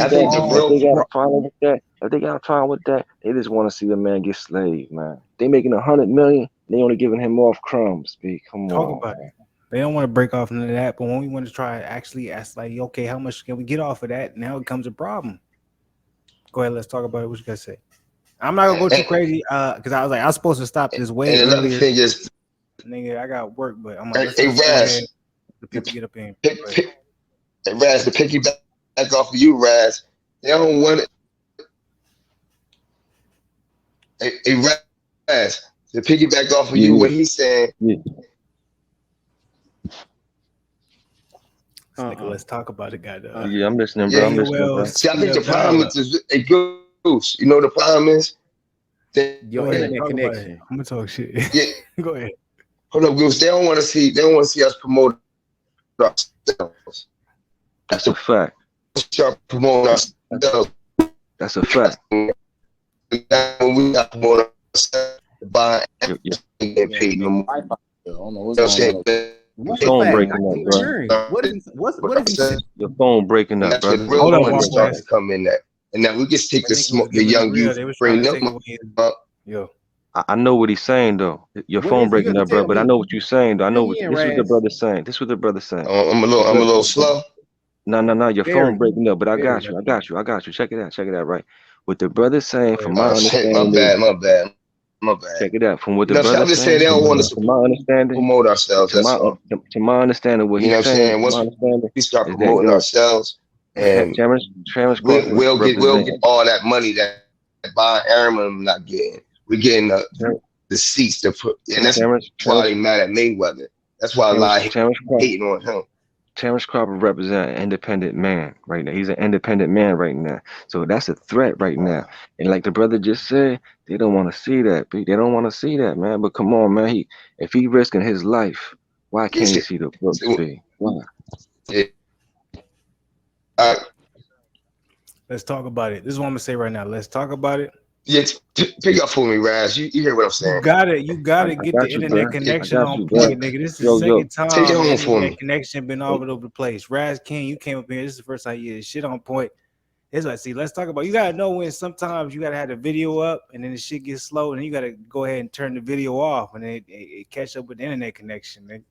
with that, they just want to see the man get slaved, man. They making 100 million, they only giving him off crumbs, B. Come on. Talk about it. They don't want to break off none of that, but when we want to try actually ask like, okay, how much can we get off of that? Now it comes a problem. Go ahead, let's talk about it. What you guys say? I'm not gonna go too crazy, because I was like, I was supposed to stop this way and earlier. another thing is, Nigga, I got work, but I'm like, let's hey, go ahead. Raz, The people get up in. Raz, to piggyback off of you, Raz, they don't want it. Hey, Raz, to piggyback off of you, what he's saying. Nigga, let's talk about it, goddamn. Yeah, I'm listening, bro. I'm listening, bro. See, I think the problem is a goose. You know the problem is? Your internet connection. I'm gonna talk shit. Yeah. Go ahead. Hold up, Goose. They don't want to see us promote ourselves. That's a fact. Start promoting ourselves. That's a fact. When we not promoting ourselves, buy and get paid no more. I don't know what's You know what I'm saying? What's Your phone fact? breaking I up, can't bro. hear him. What is he saying? Your phone breaking up, That's bro. where the real Hold up, money start to come in at. And now we just take the young youth, bring them up. Yo. I know what he's saying though. Your phone breaking up, bro. But I know what you're saying though. I know what this is what the brother's saying. This is what the brother's saying. I'm a little slow. No. Your phone breaking up, but I got you. Check it out. Right. What the brother's saying, from my understanding, my bad. Check it out. From what the brother's I'm just saying, saying they don't want us to my understanding, promote ourselves. That's all. To my understanding, what You know he's what I'm saying? saying, Once we start promoting ourselves, and Terence Crawford we'll get all that money that Bob Arum not getting. We're getting the seats to put, and that's why they mad at Mayweather. That's why a lot of hating on him. Terence Crawford represents an independent man right now. He's an independent man right now. So that's a threat right now. And like the brother just said, they don't want to see that. They don't want to see that, man. But come on, man. If he risking his life, why can't he see the books, B? Why? Let's talk about it. This is what I'm gonna say right now. Let's talk about it. Yeah, pick up for me, Raz. You hear what I'm saying? You gotta get the internet connection on point, nigga. This is the second time the internet connection been all over the place. Raz King, you came up here. This is the first time you did shit on point. Here's what I see. Let's talk about. You gotta know when sometimes you gotta have the video up and then the shit gets slow, and then you gotta go ahead and turn the video off, and then it catch up with the internet connection, man.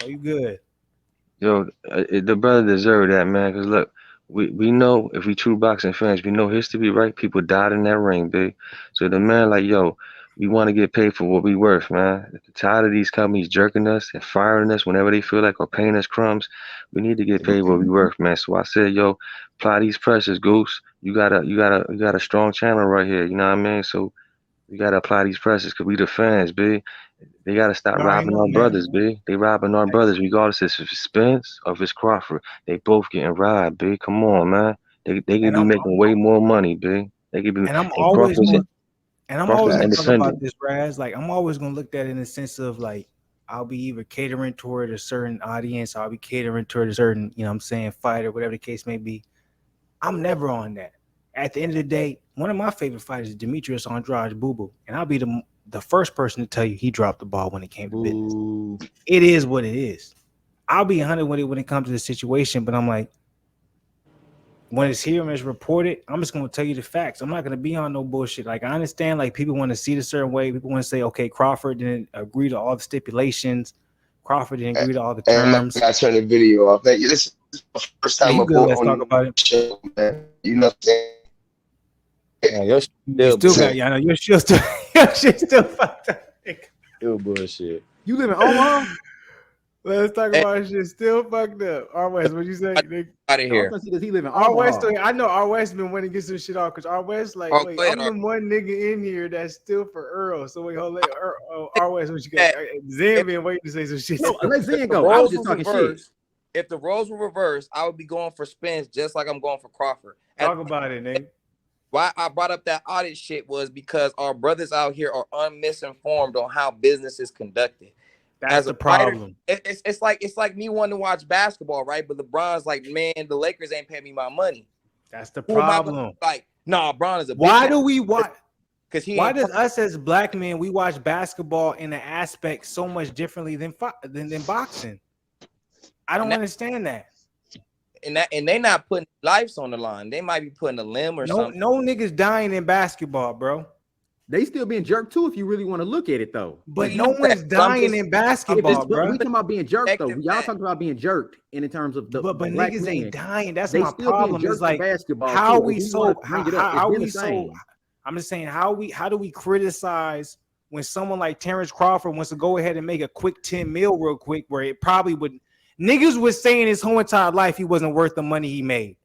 Oh, you good? Yo, the brother deserved that, man. Cause look. We know if we true boxing fans, we know history, right? People died in that ring, big. So the man, like, yo, we want to get paid for what we worth, man. Tired of these companies jerking us and firing us whenever they feel like, or paying us crumbs. We need to get paid what we worth, man. So I said, yo, apply these pressures, Goose. You got a strong channel right here. You know what I mean? So you gotta apply these pressures, cause we the fans, big. They gotta stop robbing our brothers, B. They robbing our brothers, regardless if it's Spence or if it's Crawford. They both getting robbed, B. Come on, man. They could be making way more money, B. They could be. And I'm always gonna talk about this, Raz. Like I'm always gonna look at it in the sense of like I'll be either catering toward a certain audience, I'll be catering toward a certain, you know what I'm saying, fighter, whatever the case may be. I'm never on that. At the end of the day, one of my favorite fighters is Demetrius Andrade Boo Boo, and I'll be the first person to tell you he dropped the ball when it came to business. It is what it is. I'll be 100 with it when it comes to the situation, but I'm like, when it's here and it's reported, I'm just going to tell you the facts. I'm not going to be on no bullshit. Like, I understand, like, people want to see it a certain way. People want to say, okay, Crawford didn't agree to all the stipulations. Crawford didn't agree to all the terms. I turn the video off. This is the first time I'm let's talk about it. Show, man. You know what I'm saying? Yeah, your shit still fucked up. Still bullshit. You live in Omaha? Let's talk about shit still fucked up. R West, what you say? Out of here. Does he live in R West? I know R West been wanting to get some shit off because R West like, wait, I'm the one nigga in here that's still for Earl. So wait, hold on. R West, what you got? Zen been waiting to say some shit. No, let Zen go. I was just talking shit. If the roles were reversed, I would be going for Spence just like I'm going for Crawford. Talk about it, nigga. Why I brought up that audit shit was because our brothers out here are unmisinformed on how business is conducted. That's the problem. Fighter, it's like me wanting to watch basketball, right? But LeBron's like, man, the Lakers ain't paying me my money. That's the problem. Like, nah, LeBron is a. Why do we watch? Because why does us as black men we watch basketball in an aspect so much differently than boxing? I don't understand that. And they not putting lives on the line. They might be putting a limb or something. No niggas dying in basketball, bro. They still being jerked too if you really want to look at it though. But no one's dying in basketball, bro. We talking about being jerked though. Y'all talking about being jerked in terms of the but black niggas men. ain't dying. That's they my still problem. Being is like basketball how too. we so how we so. I'm just saying how do we criticize when someone like Terence Crawford wants to go ahead and make a quick 10 mil real quick, where it probably would niggas was saying his whole entire life he wasn't worth the money he made,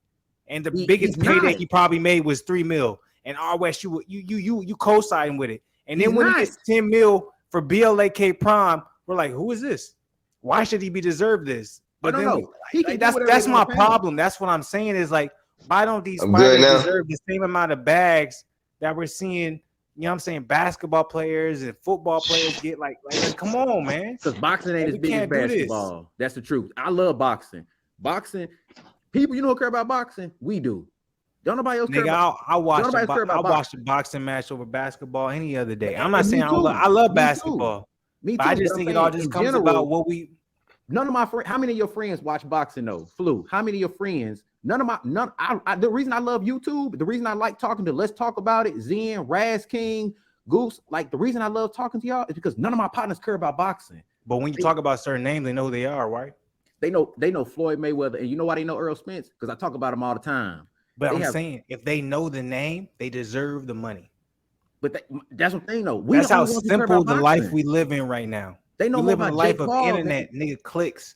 and the biggest payday he probably made was 3 mil. And RWest, you co-signing with it. And then when he gets 10 mil for BLAK Prime, we're like, who is this? Why should he be deserved this? But then that's my problem. That's what I'm saying is like, why don't these fighters deserve the same amount of bags that we're seeing? You know what I'm saying? Basketball players and football players get like come on, man. Because boxing ain't as big as basketball. That's the truth. I love boxing. Boxing, people, you know who care about boxing? We do. Don't nobody else care about. I'll watch the boxing match over basketball any other day. I'm not saying I love basketball. Me too. I just think it all just comes about what we. None of my friends. How many of your friends watch boxing though? Flu. How many of your friends? The reason I love YouTube, the reason I like talking to Let's Talk About It, Zen, Raz King, Goose, like the reason I love talking to y'all is because none of my partners care about boxing. But when you talk about certain names, they know who they are, right? They know Floyd Mayweather, and you know why they know Errol Spence? Because I talk about him all the time. But I'm saying if they know the name, they deserve the money. But that's what they know. That's how simple the life we live in right now. They know we live in the life of internet, nigga, clicks.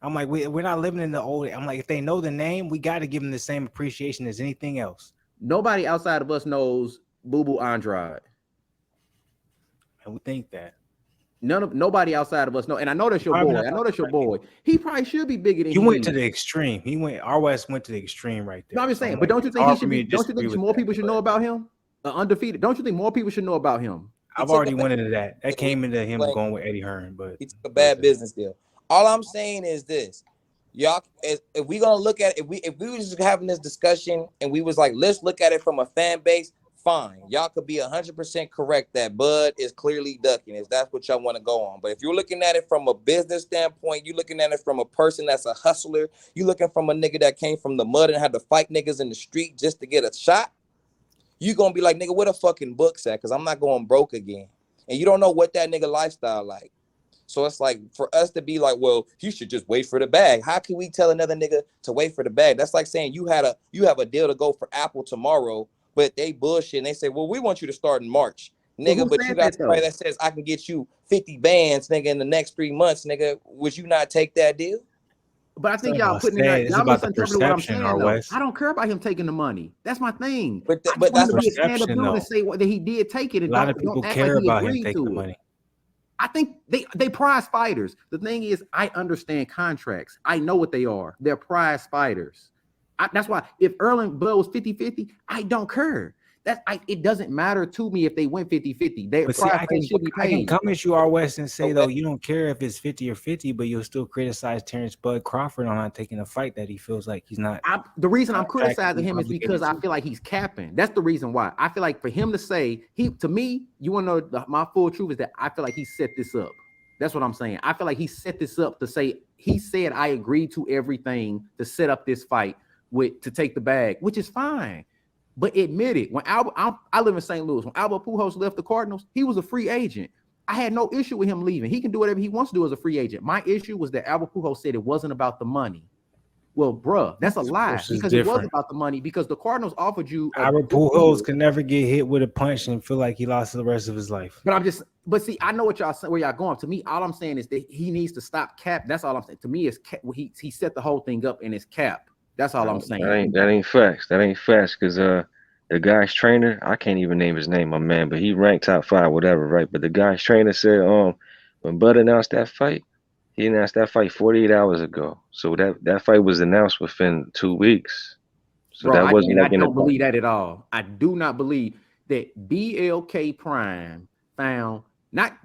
I'm like, we're not living in the old. I'm like, if they know the name, we got to give them the same appreciation as anything else. Nobody outside of us knows Boo Boo Andrade. And we think that. Nobody outside of us know, and I know that's your boy. I know that's your boy. He probably should be bigger than he went to the extreme. RWest went to the extreme right there. No, I'm just saying, but don't you think he should be? Don't you think more people should know about him? Undefeated. Don't you think more people should know about him? I've already went into that. That came into him going with Eddie Hearn, but he took a bad business deal. All I'm saying is this, y'all. If we gonna look at if we were just having this discussion and we was like, let's look at it from a fan base. Fine, y'all could be 100% correct that Bud is clearly ducking if that's what y'all want to go on. But if you're looking at it from a business standpoint, you're looking at it from a person that's a hustler, you're looking from a nigga that came from the mud and had to fight niggas in the street just to get a shot, you're going to be like, nigga, where the fucking books at? Because I'm not going broke again. And you don't know what that nigga lifestyle like. So it's like for us to be like, well, you should just wait for the bag. How can we tell another nigga to wait for the bag? That's like saying you have a deal to go for Apple tomorrow, but they bullshit and they say, well, we want you to start in March, nigga. But you got somebody that says I can get you 50 bands, nigga, in the next 3 months, nigga. Would you not take that deal? But I think y'all putting it. Y'all misinterpreting what I'm saying. I don't care about him taking the money. That's my thing. But that's perception, though. And say that he did take it. And a lot of people care about him taking the money. I think they prize fighters. The thing is, I understand contracts. I know what they are. They're prize fighters. That's why if Erling Bud was 50-50, I don't care. It doesn't matter to me if they went 50-50. I can come at you, RWest, and say, though, you don't care if it's 50 or 50, but you'll still criticize Terence Bud Crawford on not taking a fight that he feels like he's not. The reason I'm criticizing him is because I feel like he's capping. That's the reason why. I feel like for him to say, to me, you want to know my full truth is that I feel like he set this up. That's what I'm saying. I feel like he set this up to say, he said, I agreed to everything to set up this fight to take the bag, which is fine. But admit it, when I live in St. Louis, when Albert Pujols left the Cardinals, he was a free agent. I had no issue with him leaving. He can do whatever he wants to do as a free agent. My issue was that Albert Pujols said it wasn't about the money. Well, bruh, that's a lie because it was about the money because the Cardinals offered you. Albert Pujols can never get hit with a punch and feel like he lost the rest of his life. But see, I know what where y'all going. To me, all I'm saying is that he needs to stop cap. That's all I'm saying. To me, it's cap. He set the whole thing up and it's cap. That's all I'm saying. That ain't facts. That ain't facts because the guy's trainer, I can't even name his name, my man, but he ranked top 5, whatever, right? But the guy's trainer said, when Bud announced that fight, he announced that fight 48 hours ago. So that fight was announced within 2 weeks. So that wasn't I don't believe that at all. I do not believe that BLK Prime found not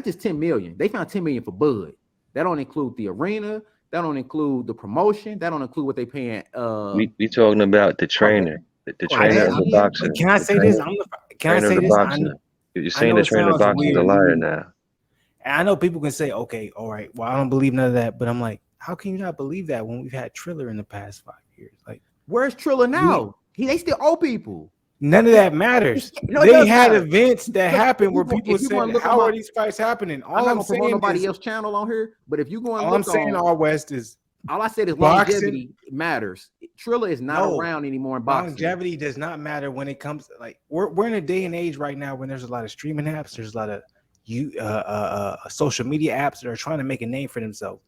just 10 million. They found 10 million for Bud. That don't include the arena. That don't include the promotion. That don't include what they paying. We talking about the trainer. The trainer of the boxer. Can I say this? Can I say this? You're saying the trainer of boxing is a liar now. And I know people can say, okay, all right, well, I don't believe none of that. But I'm like, how can you not believe that when we've had Triller in the past 5 years? Like, where's Triller now? They still owe people. None of that matters. No, They had events that happened where people said, "How are these fights happening?" I'm not gonna promote nobody else's channel on here, but if you go and look, I'm saying our West is all I said is boxing. longevity matters. Triller is not around anymore in boxing. Longevity does not matter when it comes to, like, we're in a day and age right now when there's a lot of streaming apps, there's a lot of social media apps that are trying to make a name for themselves.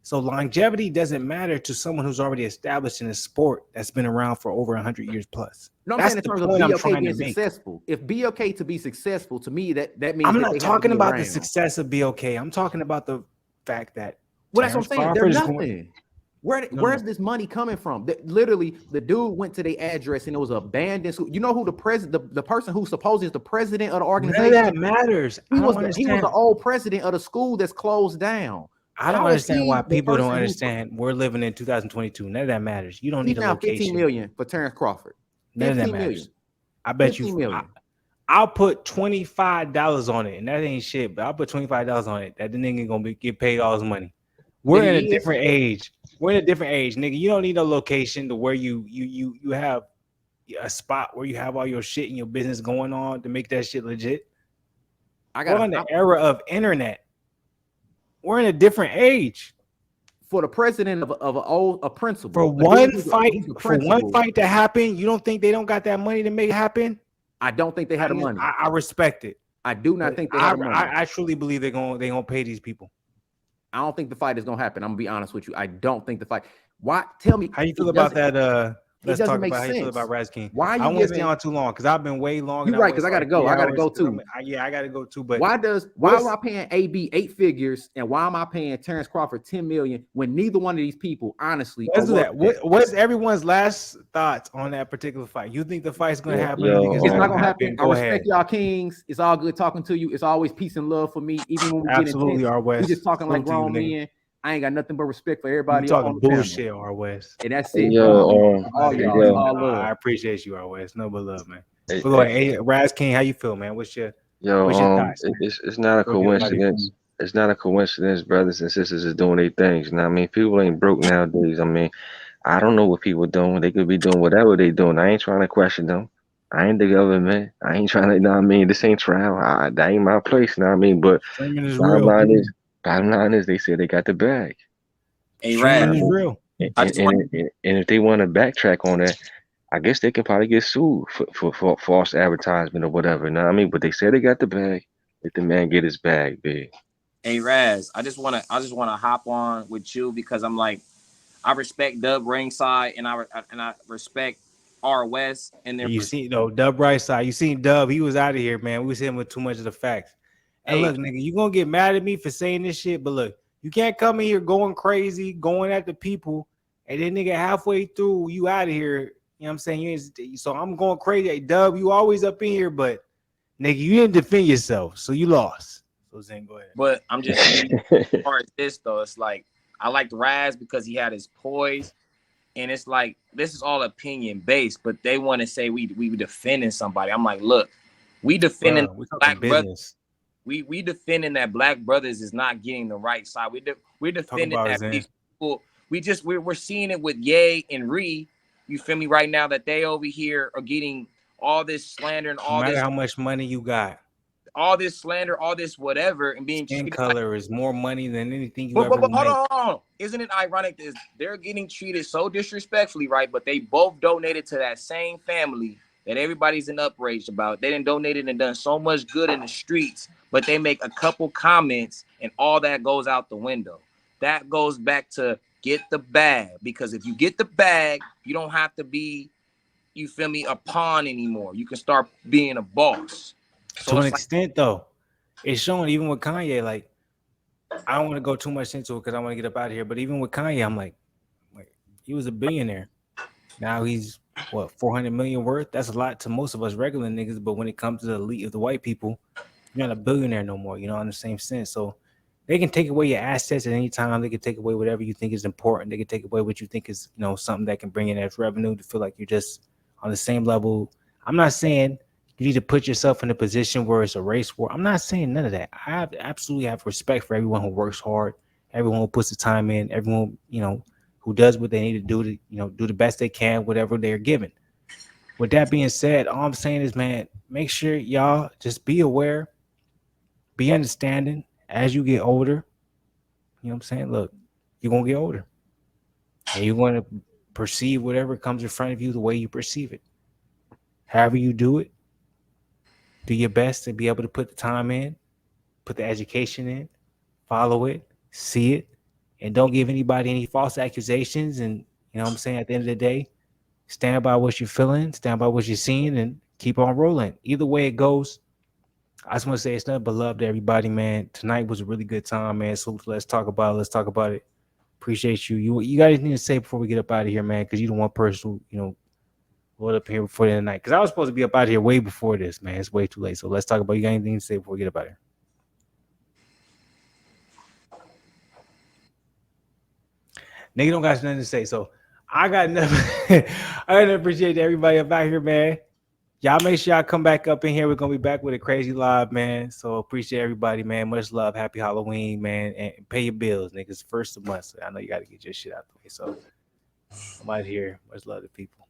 So longevity doesn't matter to someone who's already established in a sport that's been around for over 100 years plus. No, I'm saying in terms of BLK being successful. If BLK to be successful, to me, that means I'm not talking about the success of BLK. I'm talking about the fact that that's what I'm saying. There's nothing. Where's this money coming from? Literally, the dude went to the address and it was abandoned school. You know who the president, the person who supposedly is the president of the organization? None of that matters. He was the old president of the school that's closed down. I don't understand why people don't understand. We're living in 2022. None of that matters. You don't need a location. 15 million for Terence Crawford. None of that matters. I bet you. I'll put $25 on it, and that ain't shit. But I'll put $25 on it. That the nigga gonna get paid all his money. We're in a different age. We're in a different age, nigga. You don't need no location to where you have a spot where you have all your shit and your business going on to make that shit legit. We're in the era of internet. We're in a different age. For the president of a principal, for one fight to happen, you don't think they don't got that money to make it happen? I don't think they had the money. I respect it. I do not think they have the money. I truly believe they're gonna pay these people. I don't think the fight is gonna happen. I'm gonna be honest with you. I don't think the fight. Why? Tell me how you feel about that. Let's talk about how you feel about Razkin. Why I won't stay on too long because I've been way long. You're right, because I gotta go. I gotta go too. I gotta go too. But why am I paying AB 8 figures and why am I paying Terence Crawford 10 million when neither one of these people, honestly, let's do that. What's everyone's last thoughts on that particular fight? You think the fight's gonna happen? It's not gonna happen. I respect y'all kings. It's all good talking to you. It's always peace and love for me. Even when we get intense, our West. We just talking like grown men. I ain't got nothing but respect for everybody. You talking bullshit, R West. And that's it. I appreciate you, R West. No but love, man. But go ahead, hey, Raz King, how you feel, man? What's your thoughts? It's not a coincidence. It's not a coincidence. Brothers and sisters is doing their things. You know what I mean? People ain't broke nowadays. I mean, I don't know what people doing. They could be doing whatever they doing. I ain't trying to question them. I ain't the government. I ain't trying to, you know what I mean? This ain't trial. That ain't my place, you know what I mean? But bottom line is they said they got the bag. Hey, Rad, real. And if they want to backtrack on that, I guess they can probably get sued for false advertisement or whatever. You know what I mean? But they said they got the bag. Let the man get his bag, big. Hey, Raz, I just wanna hop on with you because I'm like, I respect Dub Ringside and I respect R West and their. You see, though, Dubrightside. You seen Dub? He was out of here, man. We was hitting with too much of the facts. Hey, look, nigga, you gonna get mad at me for saying this shit, but look, you can't come in here going crazy, going at the people, and then nigga halfway through you out of here. You know what I'm saying? So I'm going crazy. Hey, Dub, you always up in here, but nigga, you didn't defend yourself, so you lost. So Zane, go ahead. But I'm just saying, as far as this though, it's like I liked Raz because he had his poise, and it's like this is all opinion based, but they want to say we defending somebody. I'm like, look, we defending Black brothers. We defending that Black brothers is not getting the right side. We're defending that people. We're seeing it with Ye and Ree. You feel me right now that they over here are getting all this slander and all this. How much money you got? All this slander, all this whatever, and being skin color is more money than anything you but ever hold on. Isn't it ironic that they're getting treated so disrespectfully, right? But they both donated to that same family that everybody's in outrage about. They done donated and done so much good in the streets, but they make a couple comments and all that goes out the window. That goes back to get the bag, because if you get the bag, you don't have to be, you feel me, a pawn anymore. You can start being a boss. So to an extent, though, it's showing even with Kanye. Like, I don't want to go too much into it because I want to get up out of here. But even with Kanye, I'm like, he was a billionaire. Now he's what, 400 million worth? That's a lot to most of us regular niggas. But when it comes to the elite of the white people, you're not a billionaire no more. You know, in the same sense. So they can take away your assets at any time. They can take away whatever you think is important. They can take away what you think is, you know, something that can bring in as revenue to feel like you're just on the same level. I'm not saying you need to put yourself in a position where it's a race war. I'm not saying none of that. I absolutely have respect for everyone who works hard, everyone who puts the time in, everyone, you know, who does what they need to do to, you know, do the best they can, whatever they're given. With that being said, all I'm saying is, man, make sure y'all just be aware, be understanding as you get older. You know what I'm saying? Look, you're going to get older. And you're going to perceive whatever comes in front of you the way you perceive it. However you do it, do your best to be able to put the time in, put the education in, follow it, see it, and don't give anybody any false accusations. And, you know what I'm saying, at the end of the day, stand by what you're feeling, stand by what you're seeing, and keep on rolling. Either way it goes, I just want to say it's nothing but love to everybody, man. Tonight was a really good time, man. So let's talk about it. Let's talk about it. Appreciate you. You guys need to say before we get up out of here, man, because you're the one person who, you know, load up here before the end of the night. Because I was supposed to be up out of here way before this, man. It's way too late. So let's talk about, you got anything to say before we get up out of here? Nigga don't got nothing to say. So I got nothing. I gotta appreciate everybody up out here, man. Y'all make sure y'all come back up in here. We're gonna be back with a crazy live, man. So appreciate everybody, man. Much love. Happy Halloween, man. And pay your bills, niggas. First of the month. So I know you gotta get your shit out the way. So I'm out here. Much love to people.